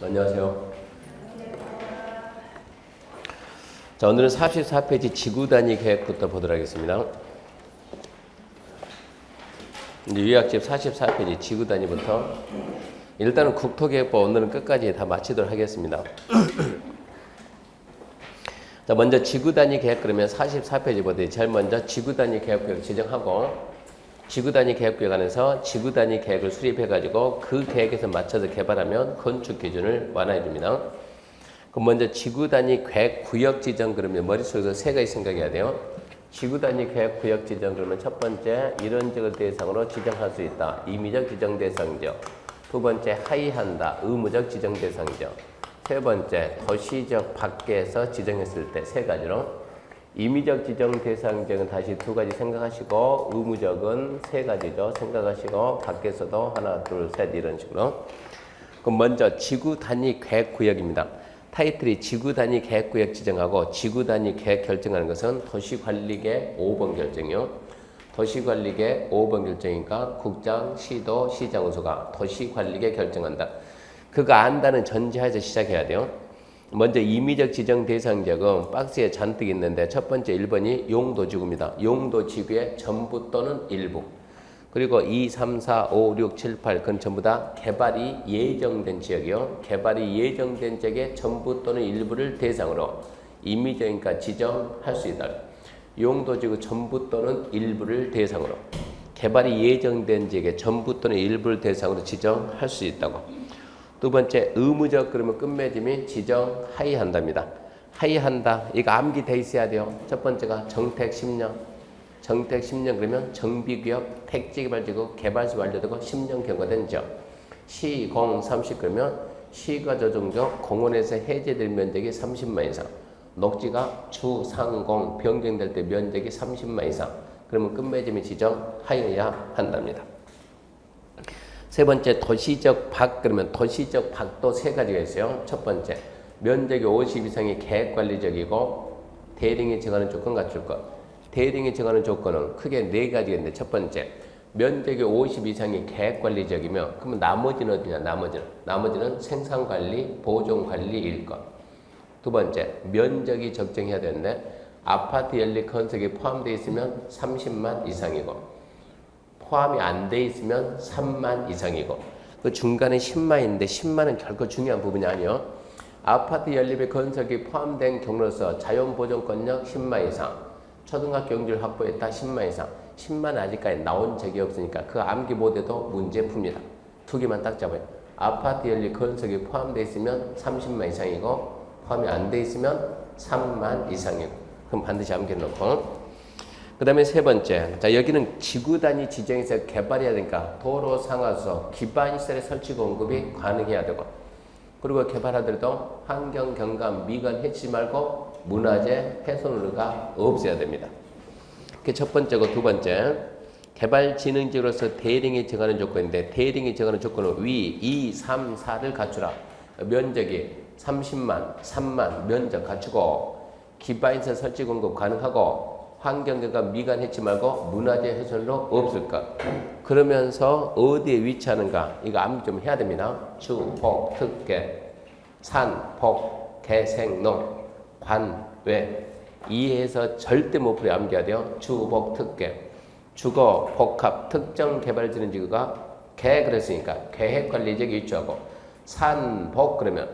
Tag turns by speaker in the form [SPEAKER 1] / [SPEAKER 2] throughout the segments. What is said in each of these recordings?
[SPEAKER 1] 안녕하세요. 자, 오늘은 44페이지 지구단위 계획부터 보도록 하겠습니다. 이제 유학집 44페이지 지구단위부터 일단은 국토계획법 오늘은 끝까지 다 마치도록 하겠습니다. 자, 먼저 지구단위 계획 그러면 44페이지부터 제일 먼저 지구단위 계획을 지정하고 지구단위 계획구역 안에서 지구단위 계획을 수립해가지고 그 계획에서 맞춰서 개발하면 건축 기준을 완화해 줍니다. 그럼 먼저 지구단위 계획 구역 지정 그러면 머릿속에서 세 가지 생각해야 돼요. 지구단위 계획 구역 지정 그러면 첫 번째 이런 지역을 대상으로 지정할 수 있다. 임의적 지정 대상 지역. 두 번째 하이한다. 의무적 지정 대상 지역. 세 번째 도시적 밖에서 지정했을 때 세 가지로. 임의적 지정 대상 지역은 다시 두 가지 생각하시고 의무적은 세 가지죠. 생각하시고 밖에서도 하나, 둘, 셋 이런 식으로. 그럼 먼저 지구 단위 계획 구역입니다. 타이틀이 지구 단위 계획 구역 지정하고 지구 단위 계획 결정하는 것은 도시관리계 5번 결정이요. 도시관리계 5번 결정이니까 국장, 시도, 시장우수가 도시관리계 결정한다. 그거 안다는 전제하에서 시작해야 돼요. 먼저 임의적 지정 대상 지역은 박스에 잔뜩 있는데 첫 번째 1번이 용도지구입니다. 용도지구의 전부 또는 일부. 그리고 2, 3, 4, 5, 6, 7, 8 그건 전부 다 개발이 예정된 지역이요. 개발이 예정된 지역의 전부 또는 일부를 대상으로 임의적이니까 지정할 수 있다. 용도지구 전부 또는 일부를 대상으로 개발이 예정된 지역의 전부 또는 일부를 대상으로 지정할 수 있다고. 두 번째 의무적 그러면 끝맺음이 지정 하이한답니다. 하이한다 이거 암기돼 있어야 돼요. 첫 번째가 정택 10년 정택 10년 그러면 정비구역 택지개발지구 개발시 완료되고 10년 경과된 지역. 시공 30 그러면 시가 조정적 공원에서 해제될 면적이 30만 이상. 녹지가 주상공 변경될 때 면적이 30만 이상. 그러면 끝맺음이 지정 하여야 한답니다. 세 번째 도시적 밖 그러면 도시적 밖도 세 가지가 있어요. 첫 번째 면적이 50 이상이 계획관리적이고 대령이 정하는 조건 갖출 것. 대령이 정하는 조건은 크게 네 가지가 있는데 첫 번째 면적이 50 이상이 계획관리적이며 그러면 나머지는 어디냐 나머지는 생산관리 보존관리일 것. 두 번째 면적이 적정해야 되는데 아파트 연립 건설이 포함되어 있으면 30만 이상이고 포함이 안 돼 있으면 3만 이상이고 그 중간에 10만인데 10만은 결코 중요한 부분이 아니요. 아파트 연립의 건설이 포함된 경로서 자연보존권역 10만 이상 초등학교 용지를 확보했다 10만 이상 10만 아직까지 나온 적이 없으니까 그 암기 못해도 문제 풉니다. 두 개만 딱 잡아요. 아파트 연립 건설이 포함되어 있으면 30만 이상이고 포함이 안 돼 있으면 3만 이상이고 그럼 반드시 암기해 놓고 그 다음에 세 번째, 자 여기는 지구단위 지정에서 개발해야 되니까 도로 상하수 기반시설의 설치 공급이 가능해야 되고 그리고 개발하더라도 환경 경감 미관 해치지 말고 문화재 훼손우려가 없어야 됩니다. 그게 첫 번째고 두 번째 개발진흥지로서 대령이 정하는 조건인데 대령이 정하는 조건은 위 2, 3, 4를 갖추라. 면적이 30만, 3만 면적 갖추고 기반시설 설치 공급 가능하고 환경경감 미관 해치 말고 문화재 훼손로 없을 것. 그러면서 어디에 위치하는가 이거 암기 좀 해야 됩니다. 주, 복, 특계, 산, 복, 개, 생, 농, 관, 외 이해해서 절대 못 풀어 암기해야 돼요. 주, 복, 특계 주거, 복합, 특정 개발진흥지구가 개 그랬으니까 계획관리적 위치하고 산, 복 그러면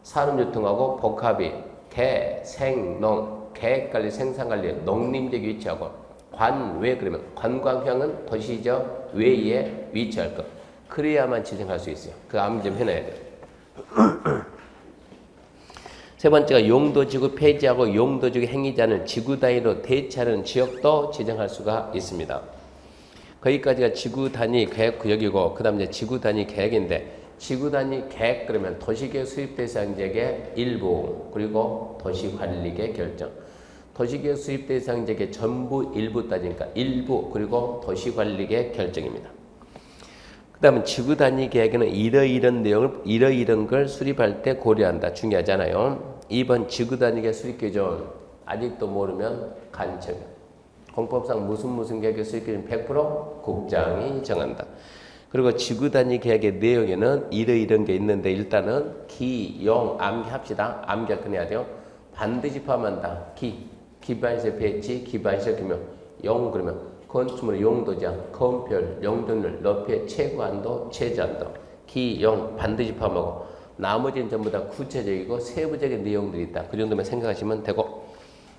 [SPEAKER 1] 산업유통하고 복합이 개, 생, 농 계획관리, 생산관리, 농림적 위치하고 관외 그러면 관광형은 도시적 외에 위치할 것. 그래야만 지정할 수 있어요. 그 암기 좀 해놔야 돼요. 세 번째가 용도지구 폐지하고 용도지구 행위자는 지구 단위로 대체하는 지역도 지정할 수가 있습니다. 거기까지가 지구 단위 계획 구역이고 그 다음 이제 지구 단위 계획인데 지구 단위 계획 그러면 도시계획 수립 대상 지역의 일부 그리고 도시관리계 결정. 도시계획 수립 대상 지역의 전부 일부 따지니까 일부 그리고 도시관리계 결정입니다. 그 다음은 지구 단위 계획에는 이러이런 내용을 이러이런 걸 수립할 때 고려한다. 중요하잖아요. 2번 지구 단위 계획 수립 기준 아직도 모르면 간첩. 공법상 무슨 계획의 수립 기준 100% 국장이 정한다. 그리고 지구단위 계획의 내용에는 이런 게 있는데 일단은 기, 용, 암기합시다. 암기할 거내야 돼요. 반드시 포함한다. 기반시설 배치, 기반시설 규모, 용 그러면 건축물의 용도자, 건별, 용적률, 높이의 최고한도, 최저한도, 기, 용 반드시 포함하고 나머지는 전부 다 구체적이고 세부적인 내용들이 있다. 그 정도만 생각하시면 되고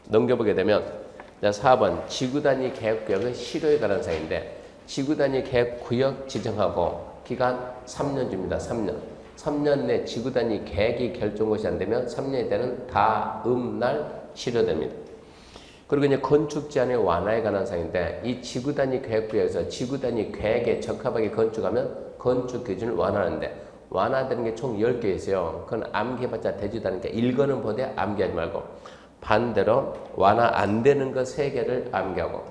[SPEAKER 1] 넘겨보게 되면 자 4번 지구단위 계획구역의 실효에 관한 사항인데 지구단위 계획구역 지정하고 기간 3년 줍니다. 3년. 3년 내 지구단위 계획이 결정 것이 안 되면 3년이 되는 다음 날 실효됩니다. 그리고 이제 건축 제한의 완화에 관한 사항인데 이 지구단위 계획구역에서 지구단위 계획에 적합하게 건축하면 건축 기준을 완화하는데 완화되는 게 총 10개 있어요. 그건 암기해봤자 되지도 않으니까 읽어는 보되 암기하지 말고 반대로 완화 안 되는 거 3개를 암기하고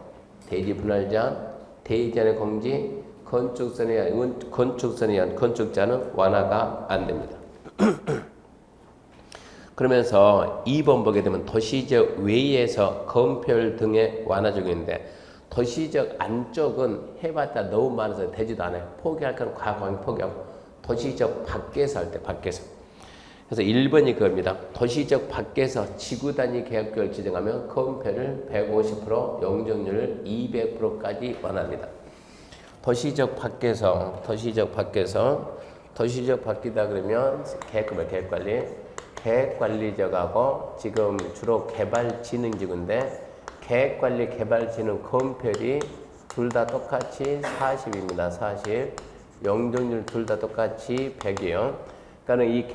[SPEAKER 1] 대지 분할 제한, 대지 제한의 공지, 건축선에 의한 건축자는 완화가 안 됩니다. 그러면서 2번 보게 되면 도시적 외에서 건폐율 등의 완화 적용인데 도시적 안쪽은 해봤자 너무 많아서 되지도 않아요. 포기할 건 과감히 포기하고 도시적 밖에서 할 때 밖에서. 그래서 1번이 그겁니다. 도시적 밖에서 지구단위 계획구역을 지정하면 건폐를 150%, 용적률을 200%까지 완화합니다. 도시적 밖에서 밖이다 그러면 계획관리. 계획관리적하고 지금 주로 개발진흥지구인데 계획관리 개발진흥 건폐율이 둘 다 똑같이 40입니다. 40. 용적률 둘 다 똑같이 100이에요. 그러니까 이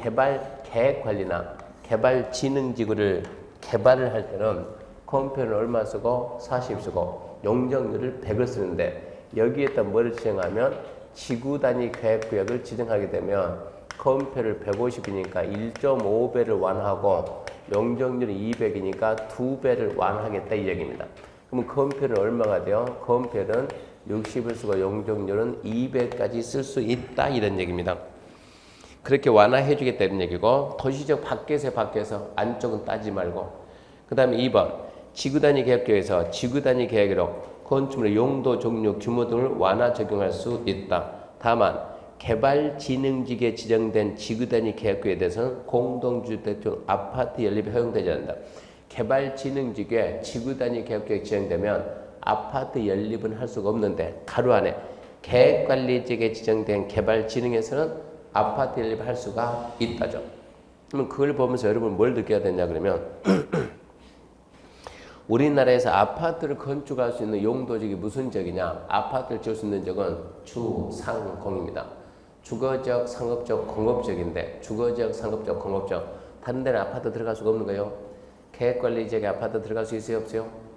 [SPEAKER 1] 계획관리나 개발진흥지구를 개발을 할 때는 건폐율을 얼마 쓰고 40 쓰고 용적률을 100을 쓰는데 여기에다 뭐를 지정하면 지구단위 계획구역을 지정하게 되면 건폐율을 150이니까 1.5배를 완화하고 용적률이 200이니까 2배를 완화하겠다 이 얘기입니다. 그러면 건폐율은 얼마가 돼요? 건폐율은 60을 쓰고 용적률은 200까지 쓸 수 있다 이런 얘기입니다. 그렇게 완화해 주겠다 이런 얘기고 도시적 밖에서 안쪽은 따지 말고 그 다음에 2번 지구단위 계획구역에서 지구단위 계획으로 건축물의 용도, 종류, 규모 등을 완화 적용할 수 있다. 다만 개발진흥지구에 지정된 지구단위 계획구역에 대해서는 공동주택 중 아파트 연립이 허용되지 않는다. 개발진흥지구에 지구단위 계획구역이 지정되면 아파트 연립은 할 수가 없는데 가로 안에 계획관리지구에 지정된 개발진흥에서는 아파트 연립을 할 수가 있다죠. 그러면 그걸 보면서 여러분 뭘 느껴야 되냐 그러면 우리나라에서 아파트를 건축할 수 있는 용도적이 무슨 적이냐? 아파트를 지을 수 있는 적은 주상공입니다. 주거적, 상업적, 공업적인데 주거적, 상업적, 공업적 다른 데는 아파트 들어갈 수가 없는 거예요. 계획관리지역에 아파트 들어갈 수 있어요?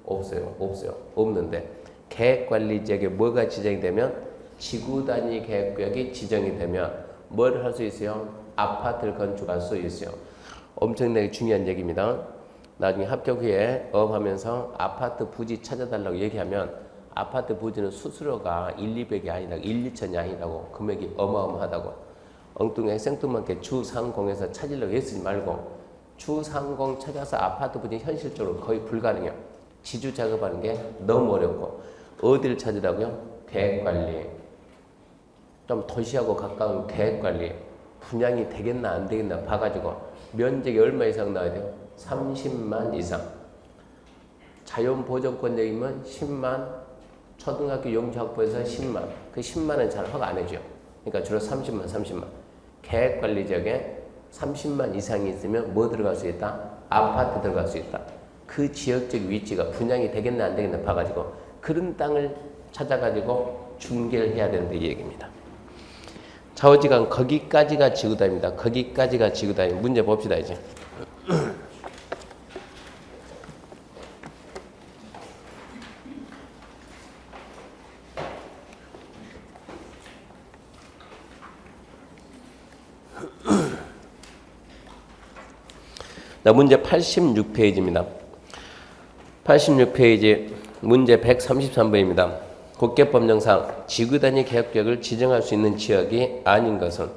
[SPEAKER 1] 없어요? 없어요. 없는데 계획관리지역에 뭐가 지정이 되면 지구단위 계획구역이 지정이 되면 뭘 할 수 있어요? 아파트를 건축할 수 있어요. 엄청나게 중요한 얘기입니다. 나중에 합격 후에 업하면서 아파트 부지 찾아달라고 얘기하면 아파트 부지는 수수료가 1, 200이 아니라 1, 2천이 아니라고 금액이 어마어마하다고 엉뚱하게 생뚱맞게 주상공에서 찾으려고 애쓰지 말고 주상공 찾아서 아파트 부지 현실적으로 거의 불가능해요. 지주 작업하는 게 너무 어렵고 어디를 찾으라고요? 계획관리 좀 도시하고 가까운 계획관리 분양이 되겠나 안 되겠나 봐가지고 면적이 얼마 이상 나와야 돼요? 30만 이상 자연보전권역이면 10만 초등학교 용적학부에서 10만 그 10만은 잘 허가 안 해줘요. 그러니까 주로 30만 계획관리지역에 30만 이상이 있으면 뭐 들어갈 수 있다? 아파트 들어갈 수 있다. 그 지역적 위치가 분양이 되겠나 안 되겠나 봐가지고 그런 땅을 찾아가지고 중개를 해야 된다 이 얘기입니다. 좌우지간 거기까지가 지구단위입니다. 거기까지가 지구단위. 문제 봅시다 이제. 자, 문제 86페이지입니다. 86페이지 문제 133번입니다. 국계법령상 지구단위 계획구역을 지정할 수 있는 지역이 아닌 것은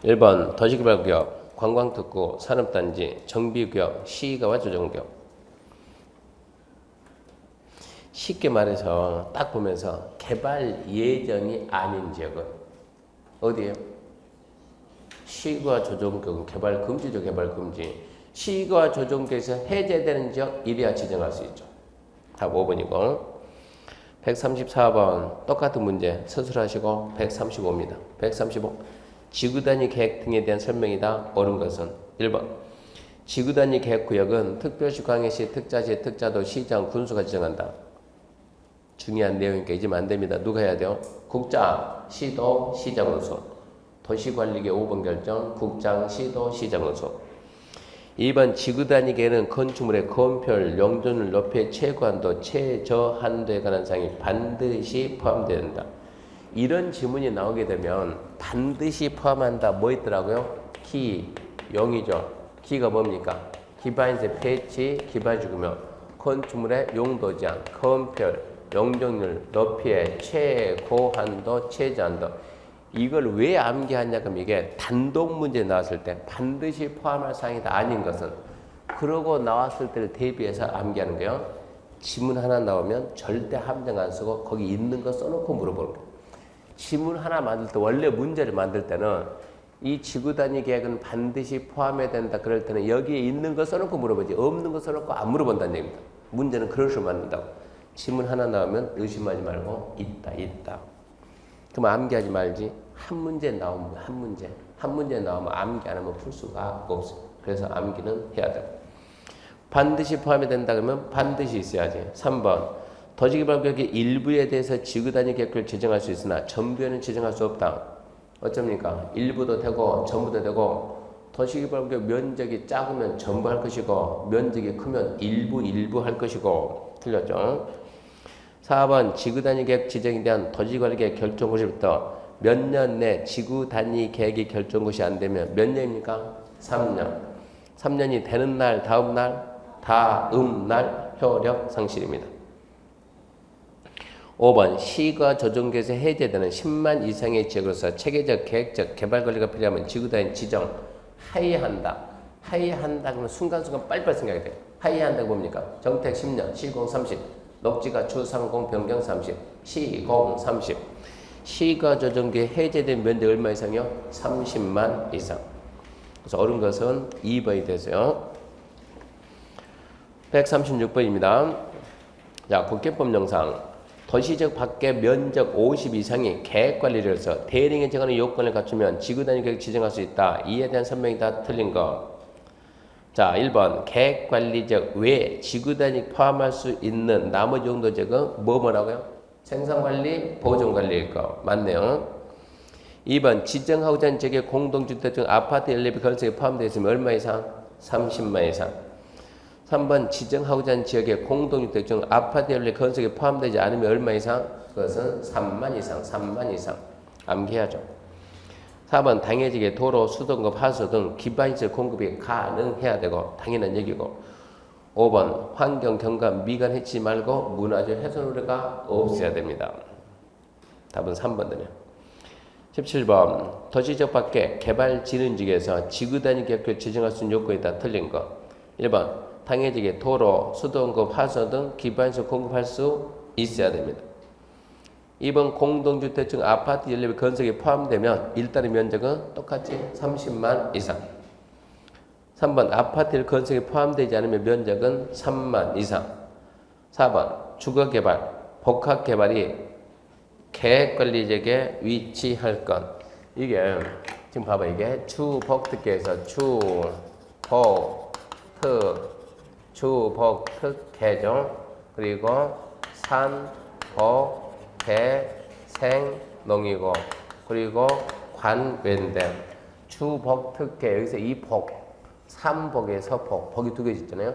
[SPEAKER 1] 1번 도시개발구역, 관광특구, 산업단지, 정비구역, 시가와 조정구역. 쉽게 말해서 딱 보면서 개발 예정이 아닌 지역은 어디에요? 시과 조정경 개발 금지죠. 개발 금지. 시과 조정경에서 해제되는 지역 이래야 지정할 수 있죠. 답 5번이고 134번 똑같은 문제 서술하시고 135입니다. 135 지구단위 계획 등에 대한 설명이다. 옳은 것은 1번 지구단위 계획구역은 특별시, 광역시, 특자시, 특자도, 시장, 군수가 지정한다. 중요한 내용이니까 잊으면 안 됩니다. 누가 해야 돼요? 국장, 시도, 시장, 군수. 도시관리계 5번 결정, 국장, 시도, 시장, 군수. 2번 지구단위 계획은 건축물의 건폐율, 용적률, 높이의 최고한도, 최저한도에 관한 사항이 반드시 포함되어야 된다. 이런 지문이 나오게 되면 반드시 포함한다. 뭐 있더라고요? 기, 용이죠. 기가 뭡니까? 기반세 폐치, 기반 죽으면 건축물의 용도 제한, 건폐율, 용적률, 높이의 최고한도, 최저한도. 이걸 왜 암기하냐 그럼 이게 단독 문제 나왔을 때 반드시 포함할 사항이다. 아닌 것은 그러고 나왔을 때를 대비해서 암기하는 거예요. 지문 하나 나오면 절대 함정 안 쓰고 거기 있는 거 써놓고 물어보는 거예요. 지문 하나 만들 때 원래 문제를 만들 때는 이 지구단위 계획은 반드시 포함해야 된다. 그럴 때는 여기에 있는 거 써놓고 물어보지 없는 거 써놓고 안 물어본다는 얘기입니다. 문제는 그럴 수 만든다고. 지문 하나 나오면 의심하지 말고 있다. 그럼 암기하지 말지. 한 문제 나오면 한 문제 나오면 암기 안 하면 풀 수가 없어요. 그래서 암기는 해야 돼요. 반드시 포함이 된다 그러면 반드시 있어야지. 3번 도시개발구역의 일부에 대해서 지구단위 계획을 지정할 수 있으나 전부에는 지정할 수 없다. 어쩝니까? 일부도 되고 전부도 되고 도시개발구역 면적이 작으면 전부 할 것이고 면적이 크면 일부 할 것이고 틀렸죠? 4번 지구단위 계획 지정에 대한 도시관리계획 결정고시부터 몇 년 내 지구단위 계획이 결정고시 안 되면 몇 년입니까? 3년. 3년이 되는 날, 다음 날 효력 상실입니다. 5번 시가 조정계에서 해제되는 10만 이상의 지역으로서 체계적, 계획적, 개발관리가 필요하면 지구단위 지정 하회한다. 하회한다 그러면 순간순간 빨리빨리 생각이 돼요. 하회한다고 뭡니까? 정택 10년, 시공 30, 녹지가 주상공 변경 30, 시공 30. 시가 조정계 해제된 면적 얼마 이상이요? 30만 이상. 그래서 옳은 것은 2번이 되세요. 136번입니다. 자, 국계법 영상. 도시적 밖의 면적 50 이상이 계획관리로서 대행에 정하는 요건을 갖추면 지구단위 계획 지정할 수 있다. 이에 대한 설명이 다 틀린 거. 자, 1번 계획관리적 외 지구단위 포함할 수 있는 나머지 용도적은 뭐라고요? 생산관리, 보존관리일 거. 맞네요. 2번 지정하고자 하는 지역의 공동주택 중 아파트 연립이 건설에 포함되어 있으면 얼마 이상? 30만 이상. 3번 지정하고자 하는 지역의 공동주택 중 아파트 연립 건설에 포함되지 않으면 얼마 이상? 그것은 3만 이상, 3만 이상. 암기해야죠. 4번 당해지게 도로, 수도공급, 하수 등 기반시설 공급이 가능해야 되고 당연한 얘기고 5번 환경, 경관, 미관 해치지 말고 문화적 훼손 우려가 없어야 됩니다. 답은 3번이네요. 17번 도시적 밖에 개발진흥지역에서 지구단위 계획을 지정할 수 있는 요건이 다 틀린 거. 1번 당해지게 도로, 수도공급, 하수 등 기반시설 공급할 수 있어야 됩니다. 2번 공동주택 중 아파트 연립 건설이 포함되면 일단의 면적은 똑같이 30만 이상. 3번 아파트 건설이 포함되지 않으면 면적은 3만 이상. 4번 주거개발, 복합개발이 계획관리지역에 위치할 것. 이게 지금 봐봐 이게 주복특계에서 주복특계죠. 그리고 산복개생농이고 그리고 관외인데 주복특계 여기서 이 복 삼복에서 복, 복이 두 개 있잖아요.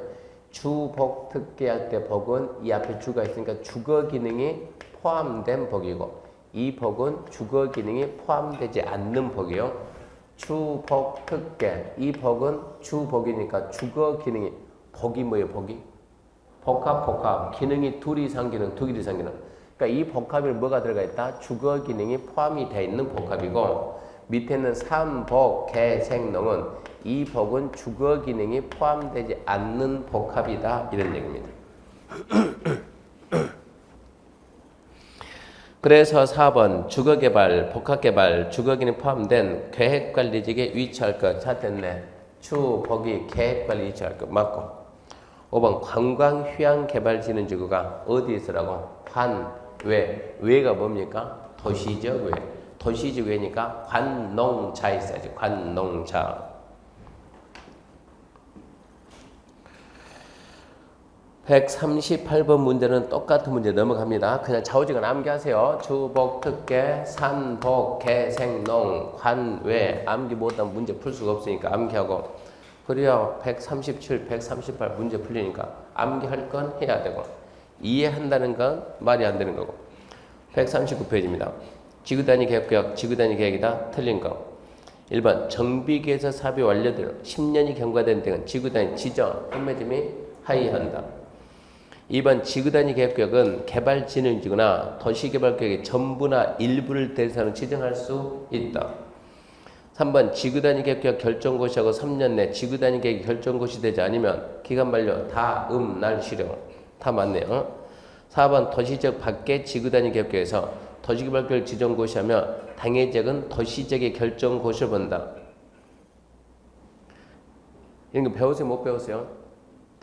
[SPEAKER 1] 주복특계 할 때 복은 이 앞에 주가 있으니까 주거 기능이 포함된 복이고 이 복은 주거 기능이 포함되지 않는 복이요. 주복특계 이 복은 주복이니까 주거 기능이 복이 뭐예요? 복이 복합 기능이 둘 이상 기능 두 개 이상 기능. 그러니까 이 복합에 뭐가 들어가 있다? 주거 기능이 포함이 되어 있는 복합이고 밑에는 삼복개생농은 이 복은 주거 기능이 포함되지 않는 복합이다. 이런 얘기입니다. 그래서 4번 주거개발, 복합개발, 주거기능 포함된 계획관리직에 위치할 것 찾았네. 추, 복이 계획관리 위치할 것 맞고. 5번 관광휴양개발진흥지구가 어디 있으라고? 외가 뭡니까? 도시적 외. 도시적 외니까 관농자 있어야지. 관농자. 138번 문제는 똑같은 문제 넘어갑니다. 그냥 좌우지간 암기하세요. 주복, 특계, 산, 복, 개, 생, 농, 관, 외. 암기 못하면 문제 풀 수가 없으니까 암기하고. 그래야 137, 138 문제 풀리니까 암기할 건 해야 되고 이해한다는 건 말이 안 되는 거고. 139페이지입니다. 지구단위 계획구역, 지구단위 계획이다. 틀린 거. 1번 정비계에서 사업이 완료되는 10년이 경과된 등은 지구단위 지정, 판매점이 하이한다. 2번 지구단위 계획구역은 개발진흥지구나 도시개발구역의 전부나 일부를 대상으로 지정할 수 있다. 3번 지구단위 계획구역 결정고시하고 3년 내 지구단위 계획이 결정고시 되지 않으면 기간 만료 다음 날 실용. 다 맞네요. 4번 도시적 밖의 지구단위 계획구역에서 도시개발구역 지정고시하면 당해적은 도시적의 결정고시를 본다. 이런 거 배우세요? 못 배우세요?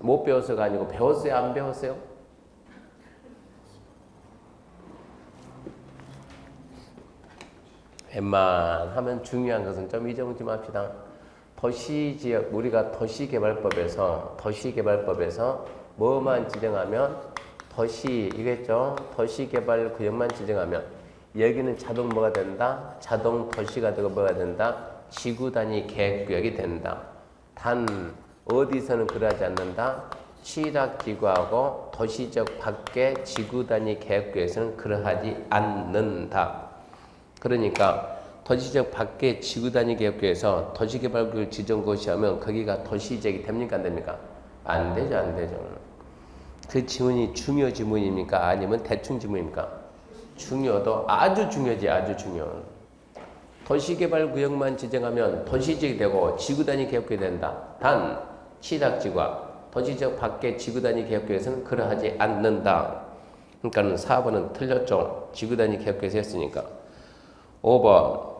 [SPEAKER 1] 못 배워서가 아니고 배웠어요? 안 배웠어요? 웬만하면 중요한 것은 좀 잊어먹지 맙시다. 도시지역, 우리가 도시개발법에서 뭐만 지정하면 도시이겠죠? 도시개발구역만 지정하면 여기는 자동 뭐가 된다? 자동 도시가 되고 뭐가 된다? 지구단위 계획구역이 된다. 단 어디서는 그러하지 않는다. 취락지구하고 도시적 밖의 지구단위 계획구역에서는 그러하지 않는다. 그러니까 도시적 밖의 지구단위 계획구역에서 도시개발구역 지정고시하면 거기가 도시지역이 됩니까? 안 됩니까? 안 되죠. 안 되죠. 그 지문이 중요 지문입니까? 아니면 대충 지문입니까? 중요도 아주 중요지. 아주 중요. 도시개발구역만 지정하면 도시지역이 되고 지구단위 계획구역이 된다. 단 취락지구와 도시적 밖의 지구단위 계획구역에서는 그러하지 않는다. 그러니까 4번은 틀렸죠. 지구단위 계획구역에서 했으니까. 5번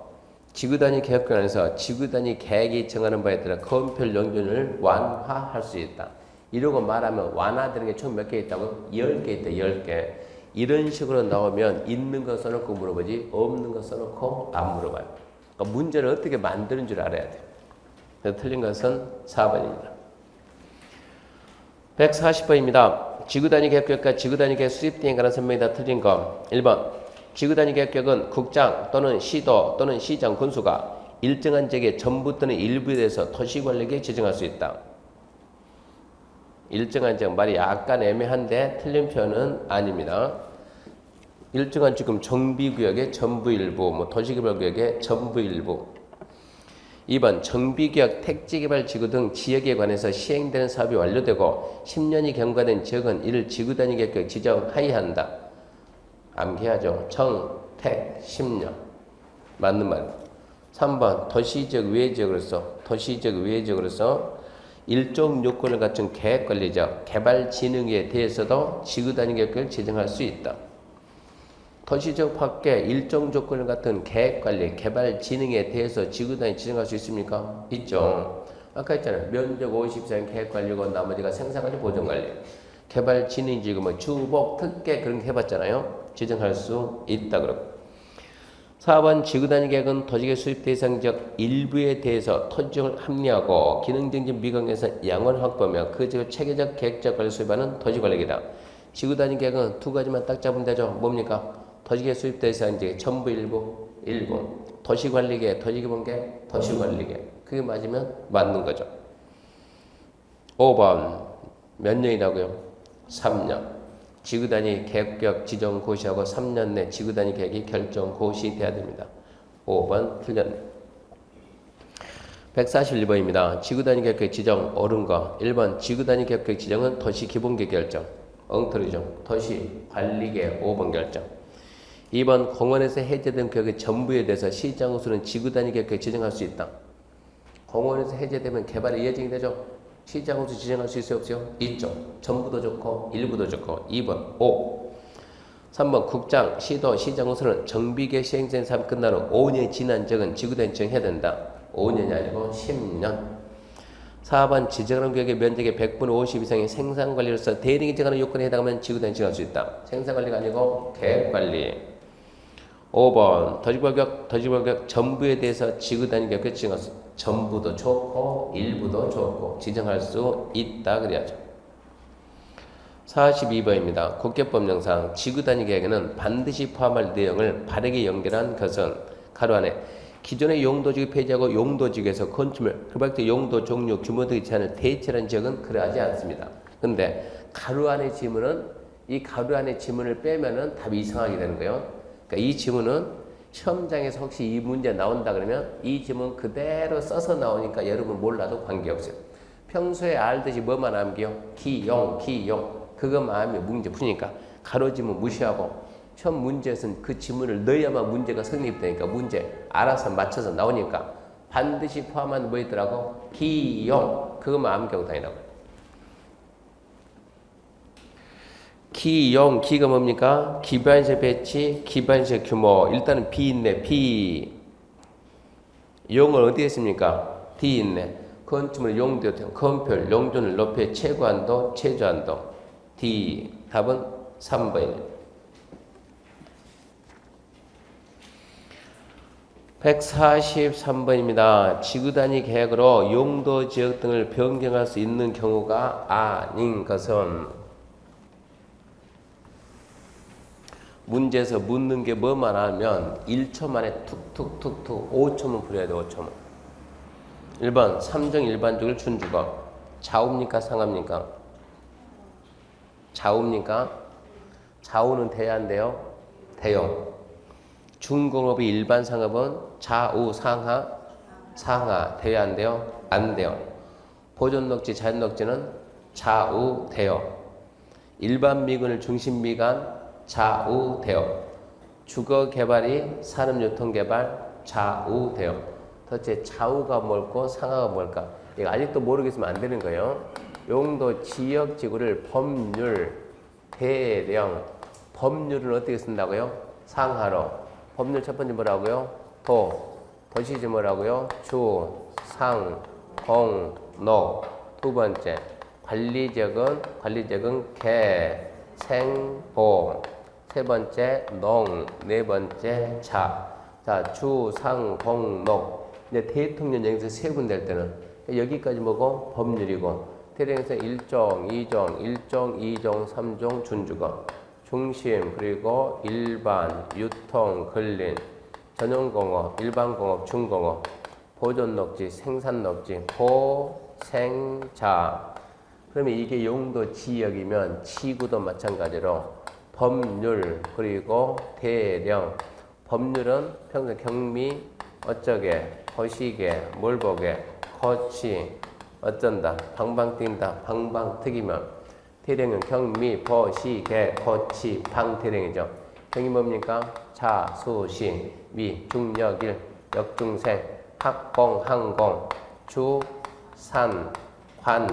[SPEAKER 1] 지구단위 계획구역 안에서 지구단위 계획이 정하는 바에 따라 건폐율 용준을 완화할 수 있다. 이러고 말하면 완화되는 게 총 몇 개 있다고? 10개 있다. 10개. 이런 식으로 나오면 있는 거 써놓고 물어보지 없는 거 써놓고 안 물어봐요. 그러니까 문제를 어떻게 만드는 줄 알아야 돼요. 그래서 틀린 것은 4번입니다. 140번입니다. 지구단위 계획구역과 지구단위 계획 수립등에 관한 설명이 다 틀린 거. 1번 지구단위 계획구역은 국장 또는 시도 또는 시장 군수가 일정한 지역의 전부 또는 일부에 대해서 도시관리계획 지정할 수 있다. 일정한 지역 말이 약간 애매한데 틀린 표현은 아닙니다. 일정한 지금 정비구역의 전부 일부, 도시개발구역의 전부 일부. 2번 정비구역, 택지개발지구 등 지역에 관해서 시행되는 사업이 완료되고 10년이 경과된 지역은 이를 지구단위 계획 지정하여야 한다. 암기하죠. 정, 택, 10년. 맞는 말입니다. 3번 도시지역 외지역으로서 일종 요건을 갖춘 계획관리적, 개발진흥에 대해서도 지구단위 계획을 지정할 수 있다. 도시적 밖에 일정 조건을 갖춘 계획관리, 개발진흥에 대해서 지구단위 지정할 수 있습니까? 있죠. 아까 했잖아요. 면적 50% 계획관리고 나머지가 생산관리, 보존관리. 개발진흥지구 주복, 특계 그런 거 해봤잖아요. 지정할 수 있다 그러고. 4번 지구단위 계획은 도시계 수입 대상적 일부에 대해서 토지정을 합리하고 기능정진 미관에서 양원 확보하며 그 지역을 체계적 계획적 관리 수립하는 도시관리계다. 지구단위 계획은 두 가지만 딱 잡으면 되죠. 뭡니까? 도시계 수입 대상지역 전부 일부. 도시관리계, 도시개발계, 도시관리계. 그게 맞으면 맞는 거죠. 5번 몇 년이라고요? 3년. 지구단위 계획구역 지정 고시하고 3년 내 지구단위 계획이 결정 고시돼야 됩니다. 5번 틀렸네. 141번입니다. 지구단위 계획구역 지정 옳은 거. 1번 지구단위 계획구역 지정은 도시기본계획 결정. 엉터리죠. 도시관리계획 5번 결정. 2번 공원에서 해제된 구역의 전부에 대해서 시장으로서는 지구단위 계획구역 지정할 수 있다. 공원에서 해제되면 개발이 예정이 되죠. 시장으로서 지정할 수 있어요? 없어요? 있죠. 전부도 좋고 일부도 좋고. 2번 5. 3번 국장, 시도, 시장 우선은 정비계 시행된 사업 끝난 후 5년이 지난 적은 지구단위 지정해야 된다. 5년이 아니고 10년. 4번 지정하는 구역의 면적의 100분의 50 이상의 생산관리로서 대리인이 정하는 요건에 해당하면 지구단위 지정할 수 있다. 생산관리가 아니고 계획관리. 5번 더지구역 전부에 대해서 지구단위 계획 지정할 수 있다. 전부도 좋고 일부도 좋고 지정할 수 있다 그래야죠. 42번입니다. 국계법령상 지구단위 계획에는 반드시 포함할 내용을 바르게 연결한 것은 가로 안에 기존의 용도지구 폐지하고 용도지구에서 건축물, 흡입된 용도, 종류, 규모 등의 제한을 대체하는 지역은 그러하지 않습니다. 그런데 가로 안의 지문은 이 가로 안의 지문을 빼면은 답이 이상하게 되는 거예요. 그러니까 이 지문은 시험장에서 혹시 이 문제 나온다 그러면 이 지문 그대로 써서 나오니까 여러분 몰라도 관계없어요. 평소에 알듯이 뭐만 암기요? 기용. 그것만 하면 문제 푸니까 가로 지문 무시하고 시험 문제에서는 그 지문을 넣어야만 문제가 성립되니까 문제 알아서 맞춰서 나오니까 반드시 포함한 뭐 있더라고? 기용. 그것만 암기하고 다니라고. 기용, 기가 뭡니까? 기반시설 배치, 기반시설 규모. 일단은 B 있네, B. 용은 어디에 있습니까? D 있네. 건축물 용도, 건별, 용도를 높여 최고한도, 최저한도. D. 답은 3번이네. 143번입니다. 지구단위 계획으로 용도 지역 등을 변경할 수 있는 경우가 아닌 것은 문제에서 묻는 게 뭐만 하면 1초 만에 툭툭툭툭 5초만 풀어야 돼. 5초만. 1번 삼정 일반적을 준주거. 좌우입니까 상하입니까? 좌우입니까? 좌우는 돼야 한대요. 돼요. 중공업의 일반 상업은 좌우 상하 상하 돼야 한대요. 안 돼요. 보존 녹지 자연 녹지는 좌우 돼요. 일반 미군을 중심 미관 좌우 돼요. 주거 개발이 산업 유통 개발 좌우 돼요. 도대체 좌우가 뭘고 상하가 뭘까? 이거 아직도 모르겠으면 안 되는 거예요. 용도 지역 지구를 법률 대령 법률은 어떻게 쓴다고요? 상하로. 법률 첫 번째 뭐라고요? 도시지 뭐라고요? 주, 상, 공, 노. 두 번째 관리적은 개, 생, 보. 세 번째 농, 네 번째 자. 자, 주, 상, 공, 노. 이제 대통령 여기서 세분될 때는 여기까지 뭐고? 법률이고. 대령에서 1종, 2종, 3종 준주거. 중심, 그리고 일반, 유통, 근린, 전용공업, 일반공업, 중공업, 보존녹지, 생산녹지, 보-생-자. 그러면 이게 용도 지역이면 지구도 마찬가지로 법률, 그리고 대령. 법률은 평소 경미, 어쩌게, 거시게, 뭘 보게, 거치, 어쩐다, 방방 뛴다, 방방 특이면. 대령은 경미, 보, 시, 개, 거치, 방 대령이죠. 경이 뭡니까? 자, 수, 시, 미, 중력, 일, 역중생, 학공, 항공, 주, 산, 관,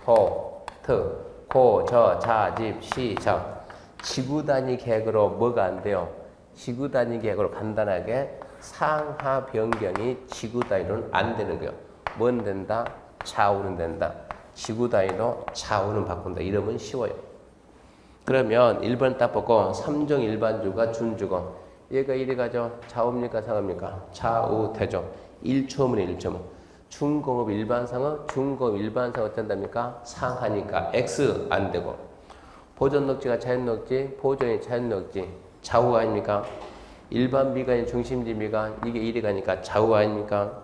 [SPEAKER 1] 도, 특, 고, 저, 자, 집, 시, 적. 지구단위 계획으로 뭐가 안 돼요? 지구단위 계획으로 간단하게 상하 변경이 지구단위로는 안 되는 거예요. 뭔 된다? 좌우는 된다. 지구단위로 좌우는 바꾼다. 이러면 쉬워요. 그러면 1번 딱 보고 3종 일반주가 준주거. 얘가 이리 가죠. 좌우입니까 상하입니까? 좌우 되죠. 1초면 1초면. 중공업 일반상업, 중공업 일반상업 어쩐답니까? 상하니까 X 안 되고. 보존녹지가 자연녹지, 보존이 자연녹지. 좌우 아닙니까? 일반 미관이 중심지 미관, 이게 이리 가니까 좌우 아닙니까?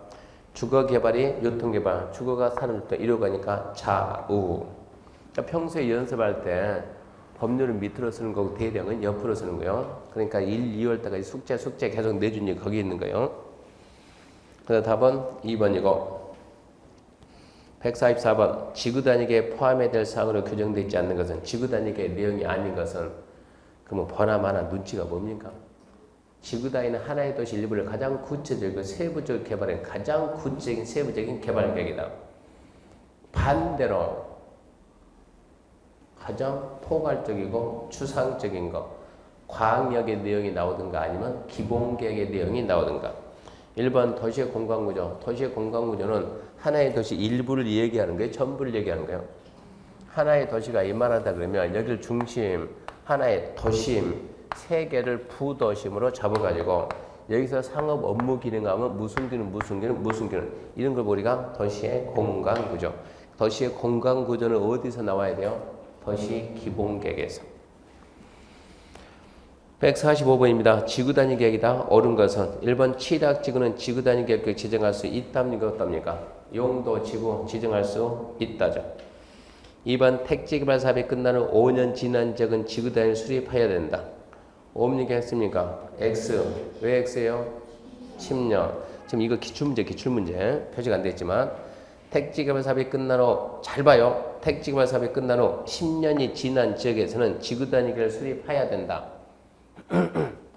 [SPEAKER 1] 주거 개발이 유통 개발, 주거가 산업 유통 이러고 가니까 좌우. 그러니까 평소에 연습할 때 법률은 밑으로 쓰는 거고 대령은 옆으로 쓰는 거예요. 그러니까 1, 2월 때까지 숙제 계속 내주니 거기 있는 거예요. 그래서 답은 2번이고 144번 지구단위계에 포함해야 될 사항으로 규정되어 있지 않는 것은 지구단위계의 내용이 아닌 것은 그러면 보나마나 눈치가 뭡니까? 지구단위는 하나의 도시 일부를 가장 구체적이고 세부적으로 개발한 가장 구체적인 세부적인 개발 계획이다. 반대로 가장 포괄적이고 추상적인 거, 과학력의 내용이 나오든가 아니면 기본계획의 내용이 나오든가. 1번 도시의 공간구조. 도시의 공간구조는 하나의 도시 일부를 얘기하는 거예요? 전부를 얘기하는 거예요? 하나의 도시가 이만하다 그러면 여기를 중심, 하나의 도심, 세 개를 부도심으로 잡아가지고 여기서 상업 업무 기능하면 무슨 기능 이런 걸 우리가 도시의 공간구조. 도시의 공간구조는 어디서 나와야 돼요? 도시 기본계획에서. 145번입니다. 지구단위 계획이다. 옳은 것은 1번 취락지구는 지구단위 계획을 지정할 수 있답니까? 없답니까? 용도 지구 지정할 수 있다죠. 2번 택지개발 사업이 끝나는 5년 지난 적은 지구단위를 수립해야 된다. 옵니까 했습니까? X. 왜 X예요? 10년. 지금 이거 기출문제. 표시가 안 되어 있지만 택지개발 사업이 끝난 후, 잘 봐요. 택지개발 사업이 끝난 후 10년이 지난 지역에서는 지구단위 계획을 수립해야 된다.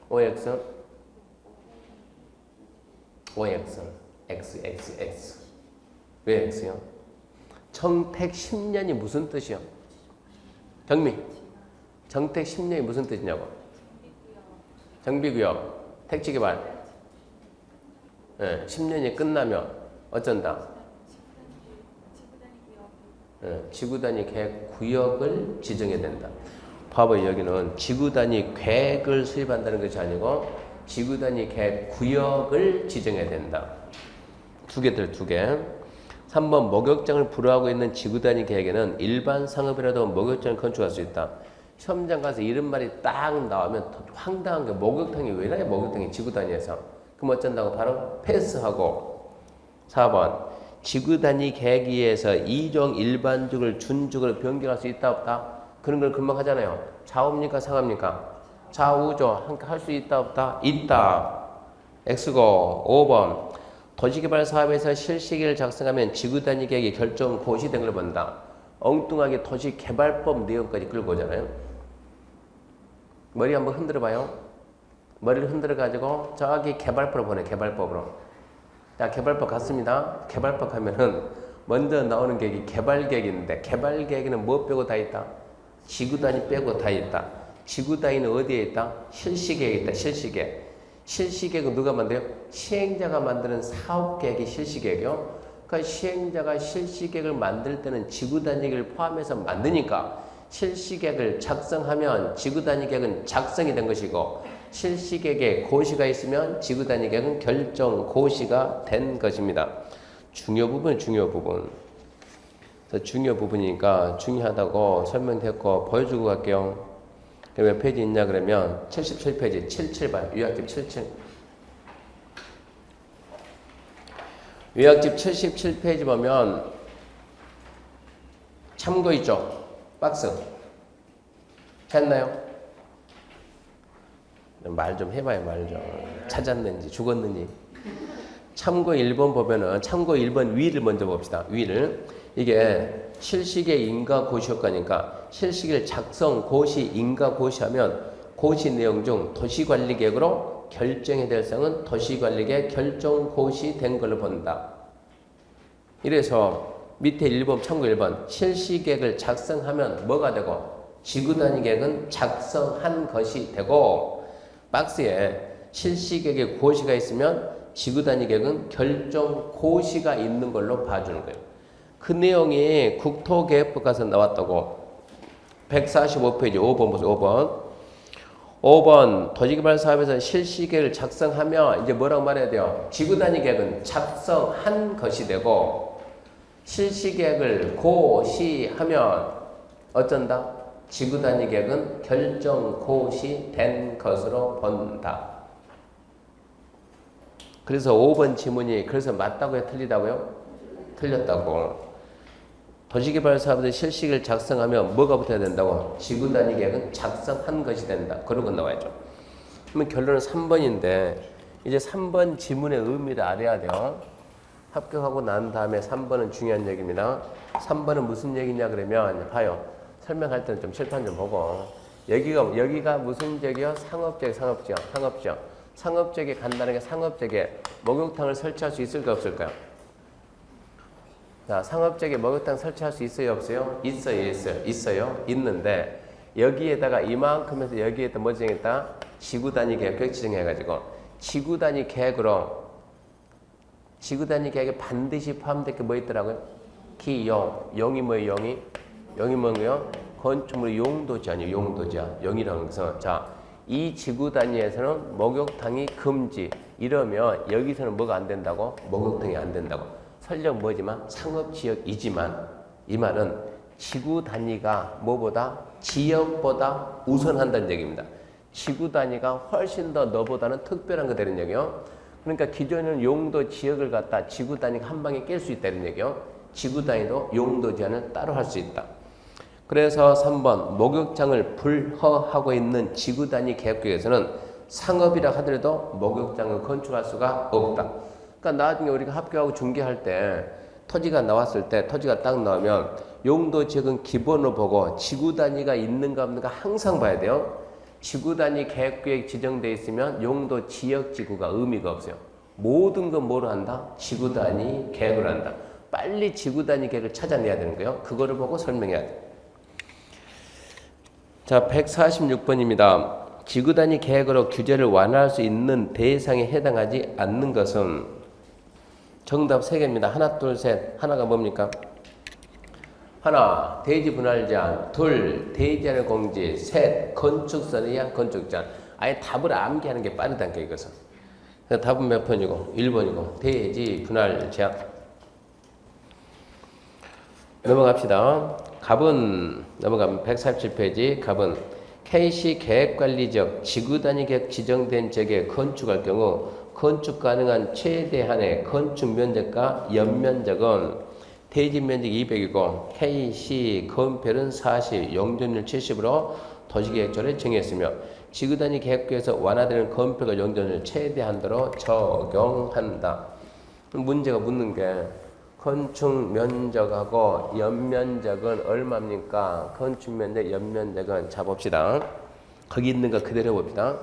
[SPEAKER 1] OX. X. 왜 X요? 정택 10년이 무슨 뜻이요? 경미. 정택 10년이 무슨 뜻이냐고? 정비구역. 택지개발. 네, 10년이 끝나면 어쩐다? 네, 지구단위 계획 구역을 지정해야 된다. 봐봐요. 여기는 지구단위 계획을 수립한다는 것이 아니고 지구단위 계획 구역을 지정해야 된다. 두 개. 3번 목욕장을 불허하고 있는 지구단위 계획에는 일반 상업이라도 목욕장을 건축할 수 있다. 시험장 가서 이런 말이 딱 나오면 황당한 게 목욕탕이 왜 나요? 목욕탕이 지구단위에서. 그럼 어쩐다고? 바로 패스하고. 4번 지구단위 계획위에서 2종 일반적을 준적으로 변경할 수 있다 없다? 그런 걸 금방 하잖아요. 좌우입니까? 상합니까? 좌우죠. 할 수 있다 없다? 있다. X고. 5번 도시개발 사업에서 실시계획을 작성하면 지구단위 계획의 결정 고시된 걸 본다. 엉뚱하게 도시개발법 내용까지 끌고 오잖아요. 머리 한번 흔들어 봐요. 머리를 흔들어 가지고 저기 개발법으로 보내. 개발법으로. 자, 개발법 갔습니다. 개발법 하면은 먼저 나오는 계획이 개발계획인데 개발계획에는 뭐 빼고 다 있다? 지구단위 빼고 다 있다. 지구단위는 어디에 있다? 실시계획에 있다. 실시계획은 누가 만들어요? 시행자가 만드는 사업계획이 실시계획이요. 그러니까 시행자가 실시계획을 만들 때는 지구단위 계획을 포함해서 만드니까 실시계획을 작성하면 지구단위 계획은 작성이 된 것이고 실시계획에 고시가 있으면 지구단위 계획은 결정 고시가 된 것입니다. 중요 부분. 중요 부분이니까 중요하다고 설명됐고 보여주고 갈게요. 몇 페이지 있냐 그러면 77페이지 77 봐요. 요약집 77. 요약집 77페이지 보면 참고 있죠. 박스. 했나요? 말 좀 해봐요. 말 좀. 찾았는지 죽었는지. 참고 1번 보면은 참고 1번 위를 먼저 봅시다. 위를. 이게 실시계 인가 고시 효과니까 실시계를 작성 고시 인가 고시하면 고시 내용 중 도시관리계획으로 결정해야 될 사항은 도시관리계획 결정 고시된 걸로 본다. 이래서 밑에 1번 참고 1번 실시계획을 작성하면 뭐가 되고 지구단위 계획은 작성한 것이 되고 박스에 실시계획에 고시가 있으면 지구단위 계획은 결정 고시가 있는 걸로 봐주는 거예요. 그 내용이 국토계획법 가서 나왔다고. 145페이지 5번 보세요. 5번 도시개발 사업에서 실시계획을 작성하면 이제 뭐라고 말해야 돼요? 지구단위 계획은 작성한 것이 되고 실시계획을 고시하면 어쩐다? 지구단위 계획은 결정 고시된 것으로 본다. 그래서 5번 지문이 그래서 맞다고요? 틀리다고요? 틀렸다고. 도시개발 사업에서 실시계획을 작성하면 뭐가 붙어야 된다고? 지구단위 계획은 작성한 것이 된다. 그러고 나와야죠. 그러면 결론은 3번인데 이제 3번 지문의 의미를 알아야 돼요. 합격하고 난 다음에 3번은 중요한 얘기입니다. 3번은 무슨 얘기냐 그러면 봐요. 설명할 때는 좀 칠판 좀 보고 여기가 무슨 지역이요? 상업지역. 상업지역에 간다는 게 상업지역에 목욕탕을 설치할 수 있을까 없을까요? 자, 상업지역에 목욕탕 설치할 수 있어요 없어요? 있어요. 있는데 여기에다가 이만큼 해서 여기에다 뭐 지정했다? 지구 단위 계획 지정해가지고 지구 단위 계획으로 지구 단위 계획에 반드시 포함될 게 뭐 있더라고요? 기용. 용이 뭐예요? 용이 뭐예요? 건축물의 용도지 아니에요? 용도지야. 용이라는 것은 자, 이 지구 단위에서는 목욕탕이 금지. 이러면 여기서는 뭐가 안 된다고? 목욕탕이 안 된다고. 설령 뭐지만 상업지역이지만 이 말은 지구 단위가 뭐보다? 지역보다 우선한다는 얘기입니다. 지구 단위가 훨씬 더 너보다는 특별한 거 되는 얘기요. 그러니까 기존에는 용도 지역을 갖다 지구 단위가 한 방에 깰 수 있다는 얘기요. 지구 단위도 용도 제한을 따로 할 수 있다. 그래서 3번 목욕장을 불허하고 있는 지구 단위 계획에서는 상업이라 하더라도 목욕장을 건축할 수가 없다. 그러니까 나중에 우리가 합격하고 중개할 때 토지가 나왔을 때 토지가 딱 나오면 용도 지역은 기본으로 보고 지구 단위가 있는가 없는가 항상 봐야 돼요. 지구 단위 계획구역이 지정되어 있으면 용도 지역 지구가 의미가 없어요. 모든 건 뭐로 한다? 지구 단위 계획을 한다. 빨리 지구 단위 계획을 찾아내야 되는 거예요. 그거를 보고 설명해야 돼. 자, 146번입니다. 지구 단위 계획으로 규제를 완화할 수 있는 대상에 해당하지 않는 것은 정답 3개입니다. 하나, 둘, 셋. 하나가 뭡니까? 하나, 대지 분할 제한. 둘, 대지 제한의 공지. 셋, 건축선에 의한 건축 제한. 아예 답을 암기하는 게 빠르다니까 이것은. 답은 몇 번이고? 1번이고. 대지 분할 제한. 넘어갑시다. 갑은 넘어가면 147페이지. 갑은 KC 계획관리지역 지구 단위 계획 지정된 지역에 건축할 경우 건축 가능한 최대한의 건축 면적과 연면적은 대지 면적 200이고 KC 건폐율은 40, 용적률 70으로 도시계획조례에 정했으며 지구 단위 계획구에서 완화되는 건폐율과 용적률 최대한도로 적용한다. 문제가 묻는 게 건축 면적하고 연면적은 얼마입니까? 건축 면적, 연면적은 자 봅시다. 거기 있는 거 그대로 봅시다.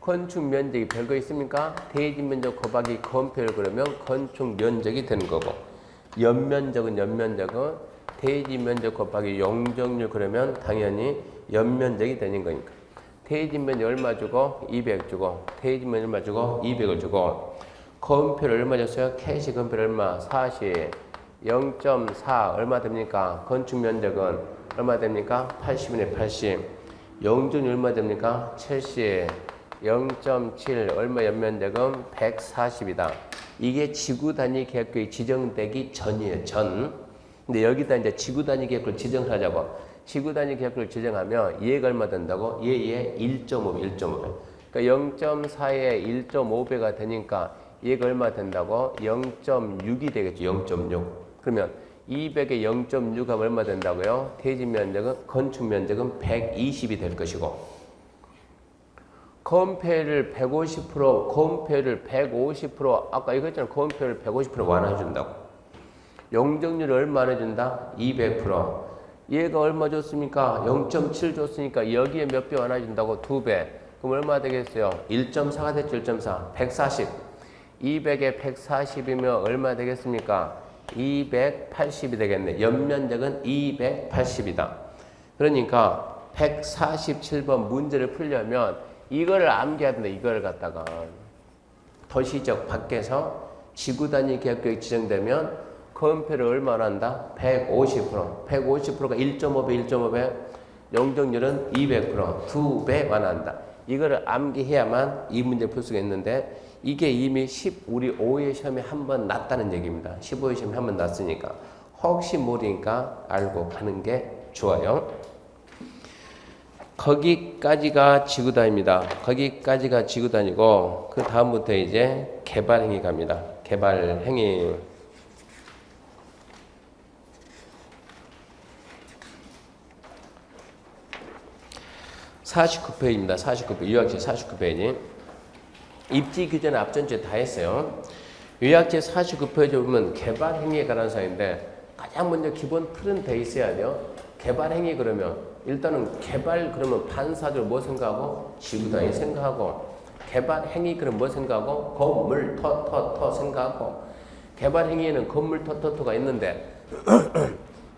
[SPEAKER 1] 건축 면적이 별거 있습니까? 대지 면적 곱하기 건폐율 그러면 건축 면적이 되는 거고 연면적은 대지 면적 곱하기 용적률 그러면 당연히 연면적이 되는 거니까. 대지 면적 얼마 주고 200 주고 대지 면적 얼마 주고 200을 주고 건폐율 얼마 줬어요? 캐시 건폐율 얼마? 40 0.4 얼마 됩니까? 건축 면적은 얼마 됩니까? 80이네 80 용적률 얼마 됩니까? 70 0.7 얼마 연면적은 140이다. 이게 지구 단위 계획구역이 지정되기 전이에요. 전. 근데 여기다 이제 지구 단위 계획구를 지정하자고. 지구 단위 계획구를 지정하면 얘가 얼마 된다고? 얘의 1.5배. 그러니까 0.4에 1.5배가 되니까 얘가 얼마 된다고? 0.6이 되겠죠. 0.6. 그러면 200에 0.6 하면 얼마 된다고요? 대지 면적은 건축 면적은 120이 될 것이고 건폐율 150%, 건폐율 150%, 아까 이거 했잖아요. 건폐율 150% 완화해준다고. 용적률 얼마 해준다? 200%. 얘가 얼마 줬습니까? 0.7 줬으니까 여기에 몇 배 완화해준다고? 2배. 그럼 얼마 되겠어요? 1.4가 됐죠. 1.4. 140. 200에 140이면 얼마 되겠습니까? 280이 되겠네. 연면적은 280이다. 그러니까 147번 문제를 풀려면 이거를 암기해야 된다. 이거를 갖다가 도시적 밖에서 지구 단위 계획구역이 지정되면 건폐율을 얼마나 한다? 150%. 150%가 1.5배. 용적률은 200%. 2배 완화한다. 이거를 암기해야만 이 문제 풀 수가 있는데 이게 이미 우리 5회 시험에 한 번 났다는 얘기입니다. 15회 시험에 한 번 났으니까 혹시 모르니까 알고 가는 게 좋아요. 거기까지가 지구단위입니다. 거기까지가 지구단위고 그 다음부터 이제 개발행위 갑니다. 개발행위. 49페이지입니다. 49페이지. 유학제 49페이지. 입지 규제는 앞전주에 다 했어요. 유학제 49페이지 보면 개발행위에 관한 사항인데 가장 먼저 기본 틀은 돼 있어야 돼요. 개발행위 그러면 일단은 개발 그러면 반사적으로 뭐 생각하고? 지구단위 생각하고 개발행위 그러면 뭐 생각하고? 건물 터터터 생각하고 개발행위에는 건물 터터터가 있는데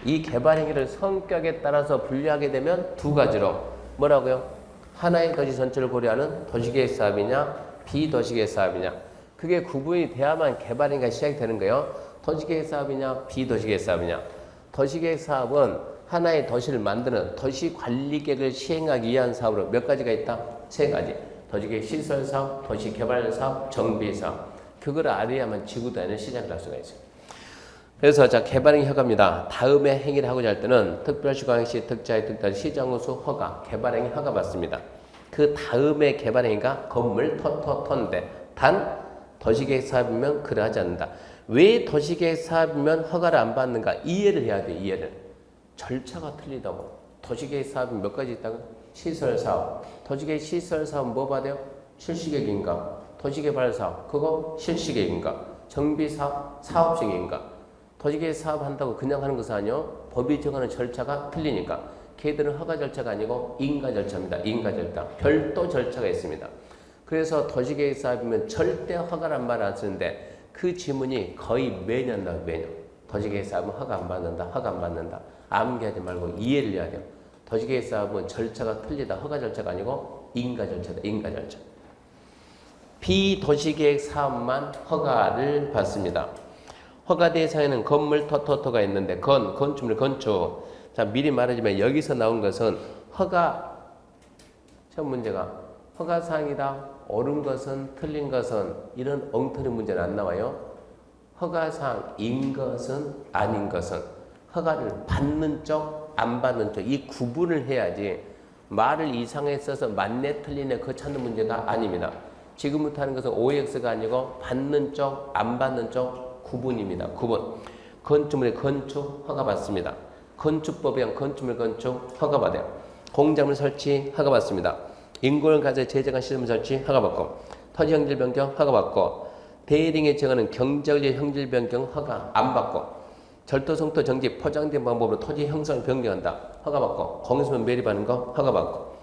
[SPEAKER 1] 이 개발행위를 성격에 따라서 분류하게 되면 두 가지로 뭐라고요? 하나의 도시 전체를 고려하는 도시계획 사업이냐 비도시계획 사업이냐. 그게 구분이 돼야만 개발인가 시작이 되는 거예요. 도시계획 사업이냐 비도시계획 사업이냐. 도시계획 사업은 하나의 도시를 만드는 도시관리계획을 시행하기 위한 사업으로 몇 가지가 있다? 세 가지. 도시계획 시설사업, 도시개발사업, 정비사업. 그걸 알아야만 지구단위를 시작을 할 수가 있어요. 그래서 자 개발행 허가입니다. 다음에 행위를 하고자 할 때는 특별시, 광역시, 특자의, 특단, 시정수 허가, 개발행위 허가 받습니다. 그 다음에 개발행위가 건물 토인데 단 도시계획 사업이면 그러하지 않는다. 왜 도시계획 사업이면 허가를 안 받는가? 이해를 해야 돼. 이해를. 절차가 틀리다고. 도시계획 사업이 몇 가지 있다고? 시설사업. 도시계획 시설사업 뭐 받아요? 실시계획인가? 도시개발사업 그거 실시계획인가? 정비사업 사업시계획인가? 도시계획 사업 한다고 그냥 하는 것은 아니요. 법이 정하는 절차가 틀리니까. 걔들은 허가 절차가 아니고 인가 절차입니다. 인가 절차. 별도 절차가 있습니다. 그래서 도시계획 사업이면 절대 허가란 말을 안 쓰는데 그 지문이 거의 매년 나와요. 매년. 도시계획 사업은 허가 안 받는다. 허가 안 받는다. 암기하지 말고 이해를 해야 돼요. 도시계획 사업은 절차가 틀리다. 허가 절차가 아니고 인가 절차다. 인가 절차. 비도시계획 사업만 허가를 받습니다. 허가 대상에는 건물 토가 있는데 건축물 건축. 자 미리 말하지만 여기서 나온 것은 허가 시험 문제가 허가사항이다. 옳은 것은 틀린 것은 이런 엉터리 문제는 안 나와요. 허가사항인 것은 아닌 것은 허가를 받는 쪽 안 받는 쪽 이 구분을 해야지 말을 이상하게 써서 맞네 틀리네 그거 찾는 문제가 아닙니다. 지금부터 하는 것은 OX가 아니고 받는 쪽 안 받는 쪽 구분입니다. 구분. 건축물의 건축 허가받습니다. 건축법에 의한 건축물 건축 허가받아요. 공작물 설치 허가받습니다. 인공을 가져 제작한 시설물 설치 허가받고 토지 형질 변경 허가받고 대리인이 정하는 경작의 형질 변경 허가 안 받고 절도 성토 정지 포장된 방법으로 토지 형성을 변경한다 허가받고 공유수면 매립하는 거 허가받고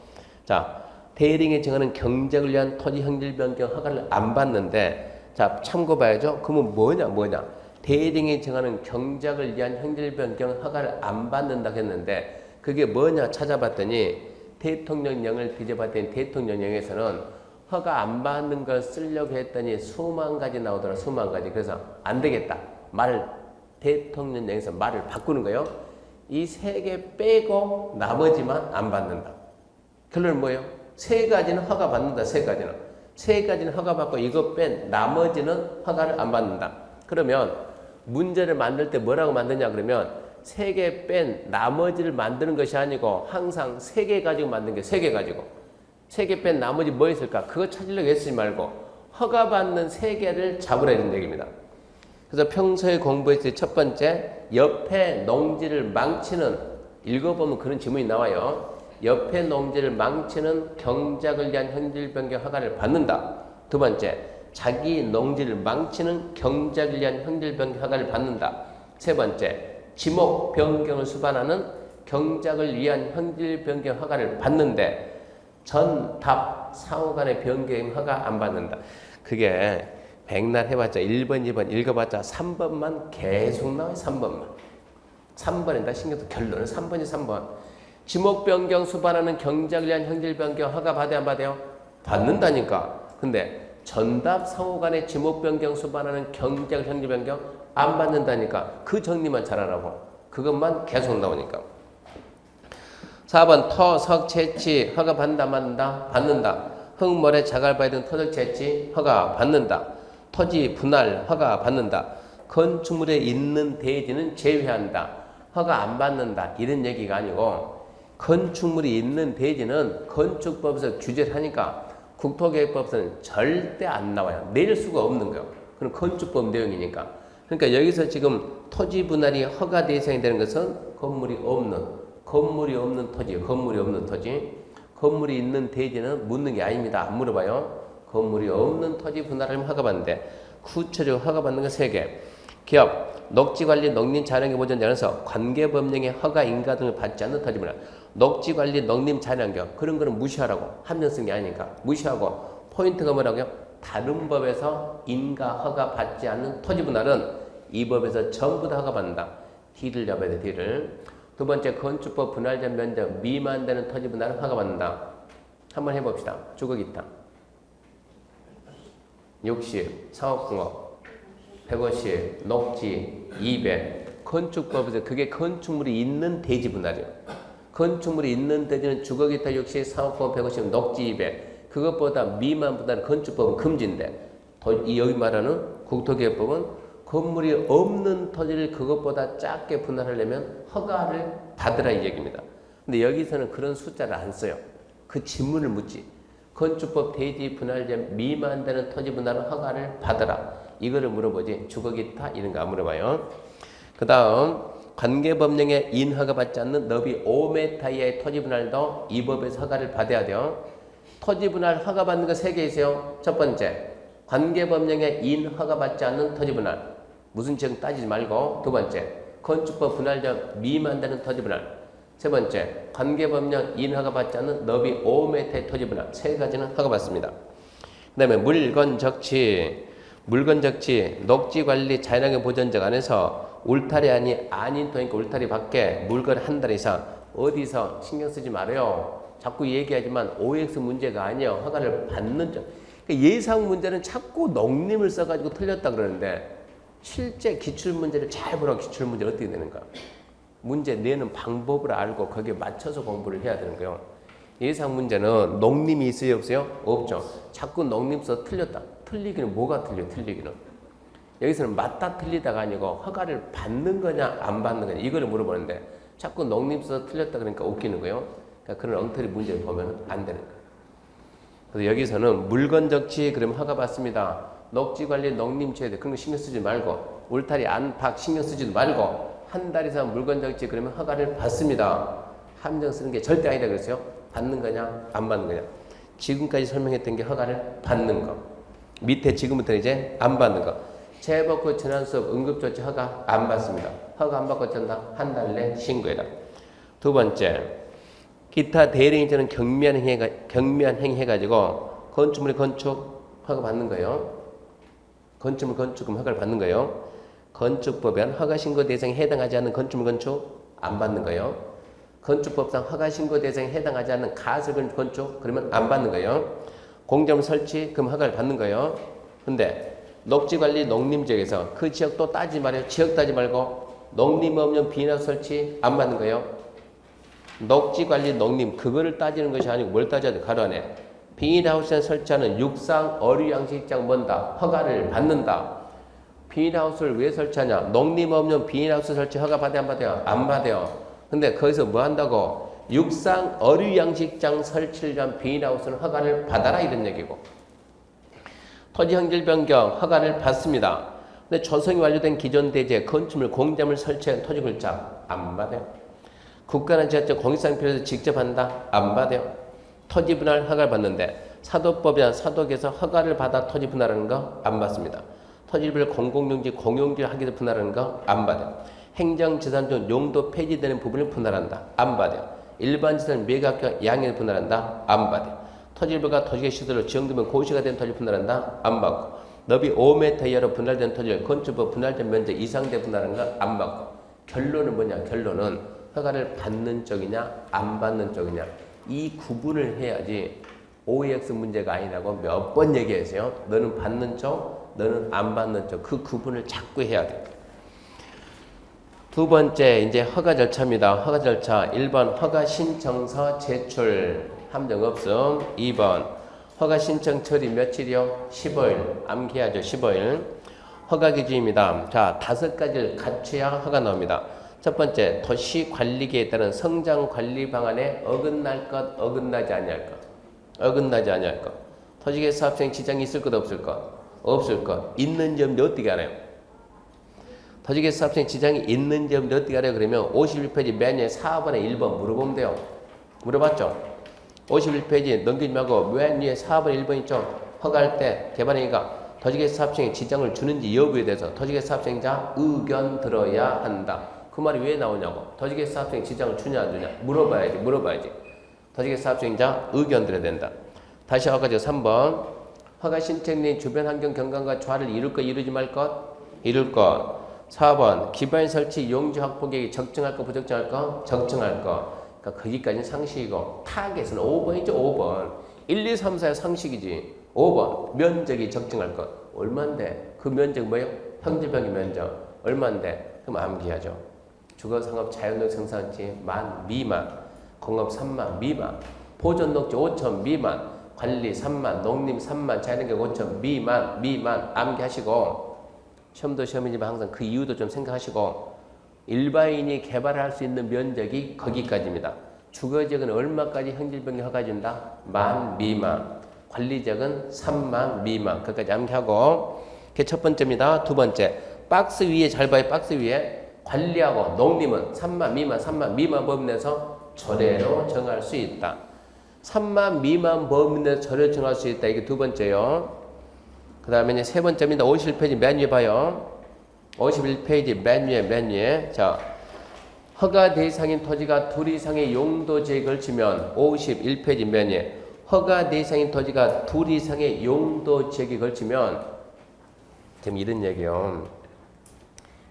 [SPEAKER 1] 자 대리인이 정하는 경작을 위한 토지 형질 변경 허가를 안 받는데 자 참고 봐야죠. 그러면 뭐냐 대리인이 정하는 경작을 위한 형질 변경 허가를 안 받는다고 했는데 그게 뭐냐 찾아봤더니 대통령령을 뒤져봤더니 대통령령에서는 허가 안 받는 걸 쓰려고 했더니 수만 가지 나오더라. 수만 가지. 그래서 안 되겠다. 대통령령에서 말을 바꾸는 거예요. 이 세 개 빼고 나머지만 안 받는다. 결론은 뭐예요? 세 가지는 허가 받는다. 세 가지는 허가 받고 이거 뺀 나머지는 허가를 안 받는다. 그러면 문제를 만들 때 뭐라고 만드냐 그러면 세 개 뺀 나머지를 만드는 것이 아니고 항상 세 개 가지고 만든 게 세 개 가지고 세 개 뺀 나머지 뭐 있을까? 그거 찾으려고 애쓰지 말고 허가받는 세 개를 잡으라는 얘기입니다. 그래서 평소에 공부했을 때 첫 번째 옆에 농지를 망치는 읽어보면 그런 지문이 나와요. 옆에 농지를 망치는 경작을 위한 형질 변경 허가를 받는다. 두 번째 자기 농지를 망치는 경작을 위한 형질 변경 허가를 받는다. 세 번째 지목 변경을 수반하는 경작을 위한 형질 변경 허가를 받는데 전답 상호 간의 변경 허가 안 받는다. 그게 백날 해봤자 1번, 2번 읽어봤자 3번만 계속 나와요. 3번입니다. 신경도 결론은 3번이 3번. 지목 변경 수반하는 경작을 위한 형질 변경 허가 받아야 안 받아요? 받는다니까. 근데 전답 상호 간의 지목 변경 수반하는 경작을 형질 변경 안 받는다니까. 그 정리만 잘하라고. 그것만 계속 나오니까. 4번 토, 석, 채취 허가 받는다 받는다? 받는다. 흙, 모래, 자갈바위 등 토적 채취 허가 받는다. 토지 분할 허가 받는다. 건축물에 있는 대지는 제외한다. 허가 안 받는다. 이런 얘기가 아니고 건축물이 있는 대지는 건축법에서 규제를 하니까 국토계획법에서는 절대 안 나와요. 내릴 수가 없는 거예요. 그건 건축법 내용이니까. 그러니까 여기서 지금 토지 분할이 허가 대상이 되는 것은 건물이 없는 토지예요. 건물이 없는 토지. 건물이 있는 대지는 묻는 게 아닙니다. 안 물어봐요. 건물이 없는 토지 분할을 허가받는데 구체적으로 허가받는 건 3개. 기업, 녹지관리, 농림자연환경 보전자로서 관계법령의 허가, 인가 등을 받지 않는 토지 분할. 녹지관리, 농림자연환경 그런 거는 무시하라고. 한정성이 아니니까 무시하고 포인트가 뭐라고요? 다른 법에서 인가 허가 받지 않는 토지 분할은 이 법에서 전부 다 허가받는다. D를 잡아야 돼. D를. 두 번째, 건축법 분할된 면적 미만되는 토지 분할은 허가받는다. 한번 해봅시다. 주거기타 60, 상업공업 150, 녹지 200. 건축법에서 그게 건축물이 있는 대지 분할이에요. 건축물이 있는 대지는 주거기타 60, 상업공업 150, 녹지 200. 그것보다 미만 분할은 건축법은 금지인데 여기 말하는 국토개혁법은 건물이 없는 토지를 그것보다 작게 분할하려면 허가를 받으라 이 얘기입니다. 근데 여기서는 그런 숫자를 안 써요. 그 질문을 묻지. 건축법 대지 분할된 미만되는 토지 분할은 허가를 받으라. 이거를 물어보지. 주거기타 이런 거 안 물어봐요. 그 다음 관계법령에 인허가 받지 않는 너비 5m 이하의 토지 분할도 이 법에서 허가를 받아야 돼요. 토지 분할 허가 받는 거 3개 있어요. 첫 번째, 관계법령에 인허가 받지 않는 토지 분할. 무슨 지역 따지지 말고. 두 번째, 건축법 분할적 미만되는 토지 분할. 세 번째, 관계법령 인허가 받지 않는 너비 5m의 토지 분할. 3가지는 허가받습니다. 그 다음에 물건적치, 녹지관리 자연환경 보전적 안에서 울타리 아닌 토니까 울타리 밖에 물건 한 달 이상 어디서 신경 쓰지 말아요. 자꾸 얘기하지만 OX 문제가 아니에요. 허가를 받는 점. 예상 문제는 자꾸 농림을 써가지고 틀렸다 그러는데 실제 기출문제를 잘 보라고. 기출문제 어떻게 되는가. 문제 내는 방법을 알고 거기에 맞춰서 공부를 해야 되는 거예요. 예상 문제는 농림이 있어요 없어요? 없죠. 자꾸 농림 써 틀렸다. 틀리기는 뭐가 틀려? 틀리기는. 여기서는 맞다 틀리다가 아니고 허가를 받는 거냐 안 받는 거냐 이거를 물어보는데 자꾸 농림 써 틀렸다 그러니까 웃기는 거예요. 그러니까 그런 엉터리 문제를 보면 안 되는 거예요. 그래서 여기서는 물건적치 그러면 허가 받습니다. 녹지관리 농림체대 그런 거 신경 쓰지 말고 울타리 안팎 신경 쓰지도 말고 한 달 이상 물건적치 그러면 허가를 받습니다. 함정 쓰는 게 절대 아니다 그랬어요. 받는 거냐 안 받는 거냐. 지금까지 설명했던 게 허가를 받는 거. 밑에 지금부터 이제 안 받는 거. 재법구 전환수업 응급조치 허가 안 받습니다. 허가 안 받고 전다 한 달 내 신고해라. 두 번째, 기타 대리인자는 경미한 행위 해가지고 건축물의 건축 허가 받는 거예요. 건축물 건축금 허가를 받는 거예요. 건축법엔 허가신고 대상에 해당하지 않는 건축물 건축 안 받는 거예요. 건축법상 허가신고 대상에 해당하지 않는 가설 건축 그러면 안 받는 거예요. 공작물 설치 그럼 허가를 받는 거예요. 근데 녹지관리 농림지역에서 그 지역도 따지지 말아요. 지역 따지지 말고 농림 없는 비닐하우스 설치 안 받는 거예요. 녹지관리 농림 그거를 따지는 것이 아니고 뭘 따져야 돼. 가로 안에 비닐하우스에 설치하는 육상 어류 양식장 뭔다. 허가를 받는다. 비닐하우스를 왜 설치하냐. 농림 없는 비닐하우스 설치 허가 받아야 안 받아요? 안 받아요. 근데 거기서 뭐 한다고? 육상 어류 양식장 설치를 위한 비닐하우스는 허가를 받아라 이런 얘기고. 토지 형질 변경 허가를 받습니다. 근데 조성이 완료된 기존 대지에 건축물 공작물 설치한 토지 굴착 안 받아요. 국가나 지자체 공익상 필요해서 직접 한다 안 받아요. 토지 분할 허가를 받는데 사도법이나 사도에서 허가를 받아 토지 분할하는 거 안 받습니다. 토지별 공공용지 공용지를 하기도 분할하는 거 안 받아요. 행정재산 중 용도 폐지되는 부분을 분할한다 안 받아요. 일반 재산 매각과 양해를 분할한다 안 받아요. 토지일부가 토지의 시설로 지정되면 고시가 된 토지 분할한다 안 받고. 너비 5m 이하로 분할된 토지를 건축법 분할된 면적 이상대 분할하는 거 안 받고. 결론은 뭐냐. 결론은 허가를 받는 쪽이냐 안 받는 쪽이냐 이 구분을 해야지 OX 문제가 아니라고 몇 번 얘기했어요. 너는 받는 쪽 너는 안 받는 쪽 그 구분을 자꾸 해야 돼. 두 번째 이제 허가 절차입니다. 허가 절차 1번 허가 신청서 제출 함정 없음. 2번 허가 신청 처리 며칠이요? 15일. 암기하죠. 15일. 허가 기준입니다. 자, 5가지를 갖춰야 허가 나옵니다. 첫 번째, 도시관리계에 따른 성장관리 방안에 어긋날 것, 어긋나지 아니할 것. 어긋나지 아니할 것. 토지개발 사업생 지장이 있을 것, 없을 것? 없을 것. 있는지 없는지 어떻게 알아요? 토지개발 사업생 지장이 있는지 없는지 어떻게 알아요? 그러면 51페이지 맨 4번에 1번 물어보면 돼요. 물어봤죠? 51페이지 넘기지 말고 맨 위에 4번에 1번 있죠? 허가할 때 개발행위가 토지개발 사업생에 지장을 주는지 여부에 대해서 토지개발 사업생자 의견 들어야 한다. 그 말이 왜 나오냐고. 토지개발 사업생에 지장을 주냐 안 주냐 물어봐야지. 토지개발 사업생자 의견 들어야 된다. 다시 허가죠. 3번 허가 신청 내 주변 환경 경관과 조화를 이룰 것 이루지 말 것 이룰 것. 4번 기반 설치 용지 확보 계획이 적정할 거 부적정할 거? 적정할 거. 그러니까 거기까지는 상식이고 타겟은 5번이죠. 5번. 1, 2, 3, 4의 상식이지. 5번 면적이 적정할 거. 얼마인데? 그 면적 뭐예요? 형질병의 면적. 얼마인데? 그럼 암기하죠. 주거상업 자연녹 생산지 10,000 미만, 공업 30,000 미만, 보존녹지 5,000 미만, 관리 30,000, 농림 30,000, 자연환경 5,000 미만 암기하시고 시험도 시험이지만 항상 그 이유도 좀 생각하시고 일반인이 개발할 수 있는 면적이 거기까지입니다. 주거지역은 얼마까지 형질병이 허가준다? 10,000 미만, 관리지역은 30,000 미만. 그까지 암기하고 그게 첫 번째입니다. 두 번째 박스 위에 잘 봐요. 박스 위에 관리하고 농림은 30,000 미만, 30,000 미만 범위 내에서 조례로 정할 수 있다. 30,000 미만 범위 내에서 조례로 정할 수 있다. 이게 두 번째요. 그 다음에 이제 세 번째입니다. 51페이지 맨 위에 봐요. 51페이지 맨 위에. 자, 허가 대상인 토지가 둘 이상의 용도지에 걸치면 51페이지 맨 위에. 허가 대상인 토지가 둘 이상의 용도지역에 걸치면 지금 이런 얘기요.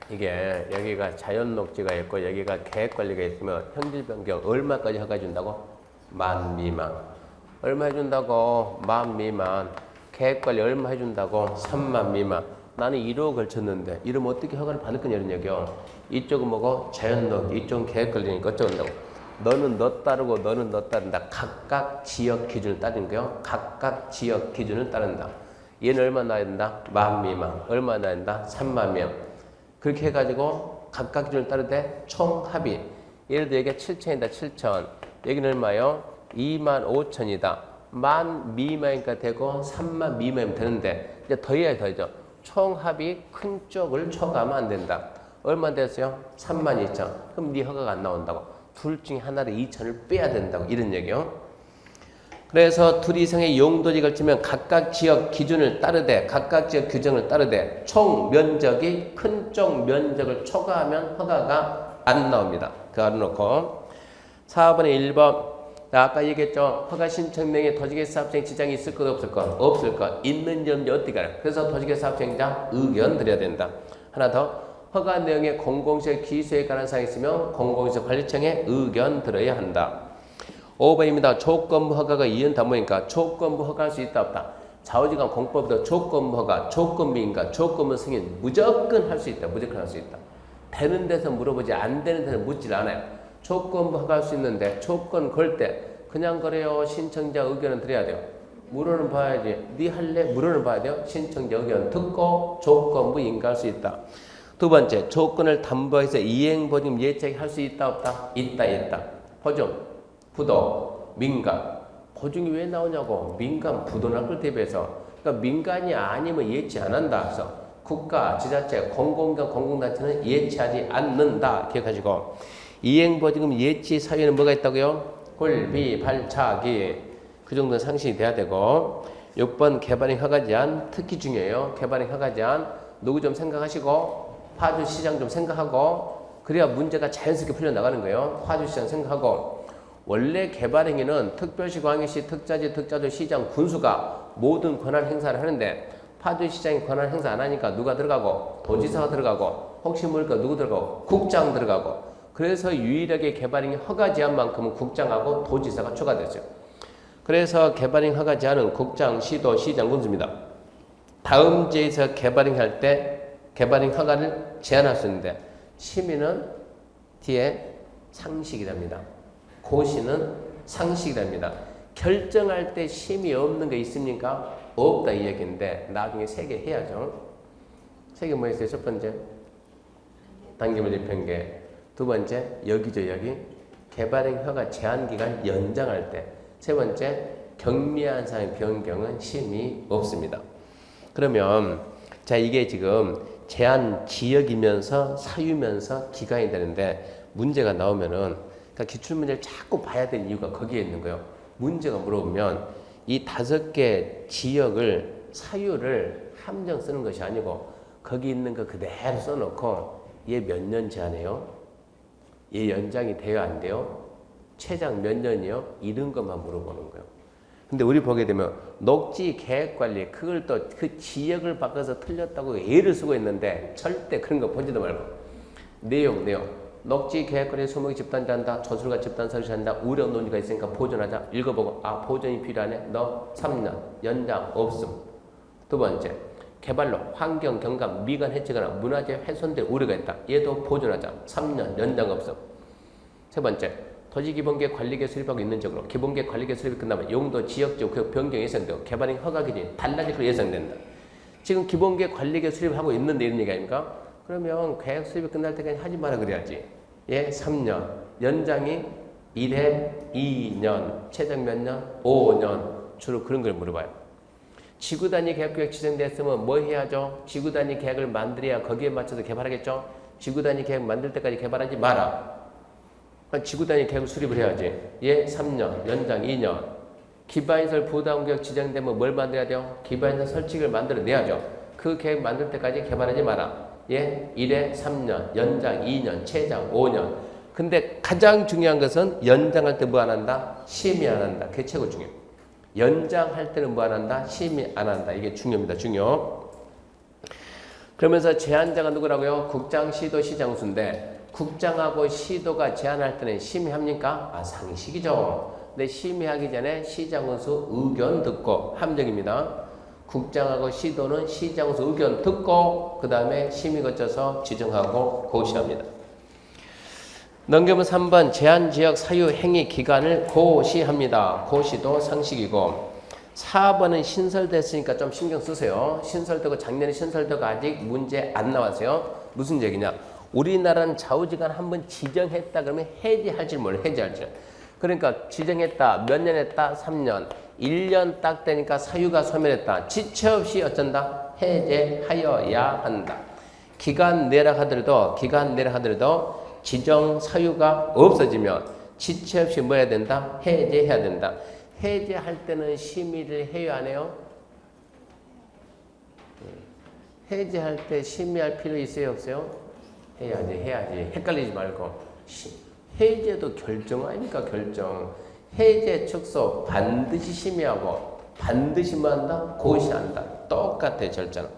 [SPEAKER 1] 이게 여기가 자연녹지가 있고 여기가 계획관리가 있으면 형질변경 얼마까지 허가해준다고? 10,000 미만. 얼마 해준다고? 10,000 미만. 계획관리 얼마 해준다고? 30,000 미만. 나는 1호 걸쳤는데 이러면 어떻게 허가를 받을 거냐 이런 얘기요. 이쪽은 뭐고? 자연녹, 이쪽은 계획관리니까 어쩌는다고? 너는 너 따르고 너는 너 따른다. 각각 지역 기준을 따르는 거요. 각각 지역 기준을 따른다. 얘는 얼마 나야 된다? 10,000 미만. 얼마 나야 된다? 30,000 미만. 그렇게 해가지고 각각 기준을 따르되 총 합의. 예를 들어 여기가 7,000이다. 7,000. 여기는 얼마요? 25,000이다. 10,000 미만이니까 되고 30,000 미만이면 되는데 이제 더해야죠. 총 합의 큰 쪽을 초과하면 안 된다. 얼마 됐어요? 32,000. 그럼 네 허가가 안 나온다고. 둘 중에 하나를 2,000을 빼야 된다고. 이런 얘기요. 그래서 둘 이상의 용도지에 걸치면 각각 지역 기준을 따르되 각각 지역 규정을 따르되 총 면적이 큰 쪽 면적을 초과하면 허가가 안 나옵니다. 그거 알아놓고 4번에 1번 아까 얘기했죠. 허가 신청명에 도지개 사업장 지장이 있을 것 없을 것? 없을 것. 있는지 없는지 어떻게 알아? 그래서 도지개 사업장장 의견 드려야 된다. 하나 더 허가 내용에 공공시설 기수에 관한 사항이 있으면 공공시설 관리청에 의견 들어야 한다. 5번입니다. 조건부 허가가 이연다 보니까 조건부 허가할 수 있다 없다. 좌우지간 공법도 조건부 허가, 조건부 인가, 조건부 승인 무조건 할 수 있다. 무조건 할 수 있다. 되는 데서 물어보지 안 되는 데서 묻질 않아요. 조건부 허가할 수 있는데 조건 걸 때 그냥 그래요. 신청자 의견은 드려야 돼요. 물어는 봐야지. 네 할래? 물어는 봐야 돼요. 신청자 의견 듣고 조건부 인가할 수 있다. 두 번째, 조건을 담보해서 이행보증 예측 할 수 있다 없다? 있다. 보증, 부도, 민간. 보증이 왜 나오냐고. 민간, 부도나 걸 대비해서. 그러니까 민간이 아니면 예치 안 한다. 그래서 국가, 지자체, 공공기관, 공공단체는 예치하지 않는다. 기억하시고. 이행보증금 예치 사유에는 뭐가 있다고요? 굴비, 발차기. 그 정도는 상식이 돼야 되고. 6번 개발행 허가 제한 특히 중요해요. 개발행 허가 제한 누구 좀 생각하시고 파주시장 좀 생각하고 그래야 문제가 자연스럽게 풀려나가는 거예요. 파주시장 생각하고 원래 개발행위는 특별시, 광역시, 특자지, 특자도, 시장, 군수가 모든 권한 행사를 하는데 파주시장이 권한 행사 안 하니까 누가 들어가고 도지사가 들어가고 혹시 모르니까 누구 들어가고 국장 들어가고 그래서 유일하게 개발행위 허가 제한만큼은 국장하고 도지사가 추가됐어요. 그래서 개발행 허가 제한은 국장, 시도, 시장, 군수입니다. 다음 주에서 개발행 할 때 개발행 허가를 제한할 수 있는데 심의는 뒤에 상식이랍니다. 고시는 상식이랍니다. 결정할 때 심의 없는 거 있습니까? 없다 이 얘기인데 나중에 3개 해야죠. 3개 뭐 있어요? 첫 번째 단계물질 편개. 두 번째 여기죠 여기. 개발행 허가 제한 기간 연장할 때. 세 번째 경미한 사항의 변경은 심의 없습니다. 그러면 자 이게 지금 제한 지역이면서 사유면서 기간이 되는데 문제가 나오면은 그러니까 기출문제를 자꾸 봐야 되는 이유가 거기에 있는 거예요. 문제가 물어보면 이 5개 지역을 사유를 함정 쓰는 것이 아니고 거기 있는 거 그대로 써놓고 얘 몇 년 제한해요? 얘 연장이 돼요 안 돼요? 최장 몇 년이요? 이런 것만 물어보는 거예요. 근데 우리 보게 되면 녹지 계획관리 그걸 또 그 지역을 바꿔서 틀렸다고 예를 쓰고 있는데 절대 그런 거 보지도 말고 내용 녹지 계획관리 수목이 집단제한다. 조술과 집단 설치한다. 우려 논의가 있으니까 보존하자. 읽어보고 보존이 필요하네. 너 3년 연장 없음. 두 번째 개발로 환경 경감 미관 해치거나 문화재 훼손될 우려가 있다. 얘도 보존하자. 3년 연장 없음. 세 번째 토지기본계획 관리계획 수립하고 있는 적으로 기본계획 관리계획 수립이 끝나면 용도 지역적 구역 변경이 예상되고 개발행 허가 기준이 달라질 것으로 예상된다. 지금 기본계획 관리계획 수립을 하고 있는데 이런 얘기 아닙니까? 그러면 계획 수립이 끝날 때까지 하지 마라 그래야지. 예, 3년. 연장이 1회 2년. 최장 몇 년? 5년. 주로 그런 걸 물어봐요. 지구단위 계획구역 지정됐으면 뭐 해야죠? 지구단위 계획을 만들어야 거기에 맞춰서 개발하겠죠? 지구단위 계획 만들 때까지 개발하지 마라. 지구단위 계획을 수립을 해야지. 예, 3년. 연장 2년. 기반시설 부담구역 지정되면 뭘 만들어야 돼요? 기반시설 설치를 만들어내야죠. 그 계획 만들 때까지 개발하지 마라. 예, 1회 3년, 연장 2년, 최장 5년. 근데 가장 중요한 것은 연장할 때 뭐 안 한다? 심의 안 한다. 그게 최고 중요해요. 연장할 때는 뭐 안 한다? 심의 안 한다. 이게 중요합니다. 중요. 그러면서 제한자가 누구라고요? 국장, 시도, 시장수인데 국장하고 시도가 제한할 때는 심의합니까? 상식이죠. 근데 심의하기 전에 시장수 의견 듣고 함정입니다. 국장하고 시도는 시장수 의견 듣고 그 다음에 심의 거쳐서 지정하고 고시합니다. 넘겨보면 3번 제한지역 사유 행위 기간을 고시합니다. 고시도 상식이고 4번은 신설됐으니까 좀 신경 쓰세요. 신설되고 작년에 신설되고 아직 문제 안 나왔어요. 무슨 얘기냐? 우리나라는 좌우지간 한번 지정했다 그러면 해제할지 몰라. 해제할지. 그러니까 지정했다. 몇 년 했다? 3년. 1년 딱 되니까 사유가 소멸했다. 지체 없이 어쩐다? 해제하여야 한다. 기간 내라 하더라도 지정 사유가 없어지면 지체 없이 뭐 해야 된다? 해제해야 된다. 해제할 때는 심의를 해야 안 해요? 해제할 때 심의할 필요 있어요? 없어요? 해야지. 헷갈리지 말고. 해제도 결정 아닙니까? 결정. 해제 축소 반드시 심의하고 반드시 뭐 한다? 고시한다. 똑같아 절차는.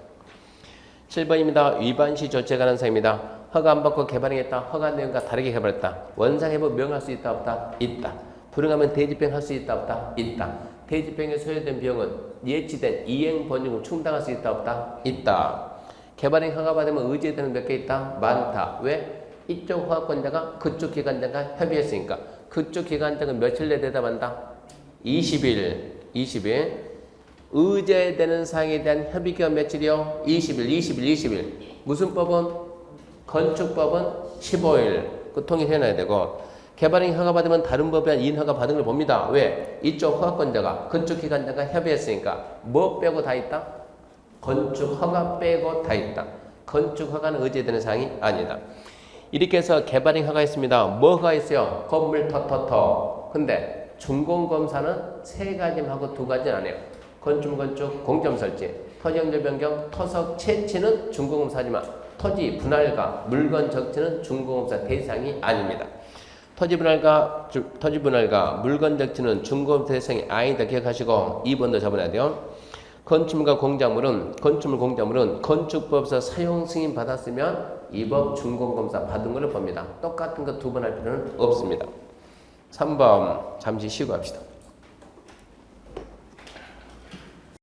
[SPEAKER 1] 7번입니다. 위반시 조치에 관한 사항입니다. 허가 안 받고 개발행했다. 허가 내용과 다르게 개발했다. 원상회복 명할 수 있다 없다? 있다. 불응하면 대집행 할 수 있다 없다? 있다. 대집행에 소요된 비용은 예치된 이행 번증을 충당할 수 있다 없다? 있다. 개발행 허가 받으면 의제되는 몇 개 있다? 많다. 왜? 이쪽 허가권자가 그쪽 기관장과 협의했으니까. 그쪽 기관장은 며칠 내에 대답한다? 20일. 의제되는 사항에 대한 협의기간 며칠이요? 20일. 무슨 법은? 건축법은 15일. 그 통일해놔야 되고. 개발행 허가 받으면 다른 법에 한 이인 허가 받은 걸 봅니다. 왜? 이쪽 허가권자가 그쪽 기관장과 협의했으니까. 뭐 빼고 다 있다? 건축 허가 빼고 다 있다. 건축 허가는 의제되는 사항이 아니다. 이렇게 해서 개발행 허가 있습니다. 뭐 허가 있어요? 건물 터터터. 근데 준공검사는 3가지만 하고 2가지는 안 해요. 건축, 공점 설치, 토지 연결 변경, 토석 채취는 준공검사지만 토지 분할과 물건 적치는 준공검사 대상이 아닙니다. 토지 분할과 물건 적치는 준공검사 대상이 아니다. 기억하시고 2번도 잡아놔야 돼요. 건축물과 공작물은 건축법에서 사용 승인 받았으면 이 법 준공검사 받은 것을 봅니다. 똑같은 거 2번 할 필요는 없습니다. 3번 잠시 쉬고 합시다.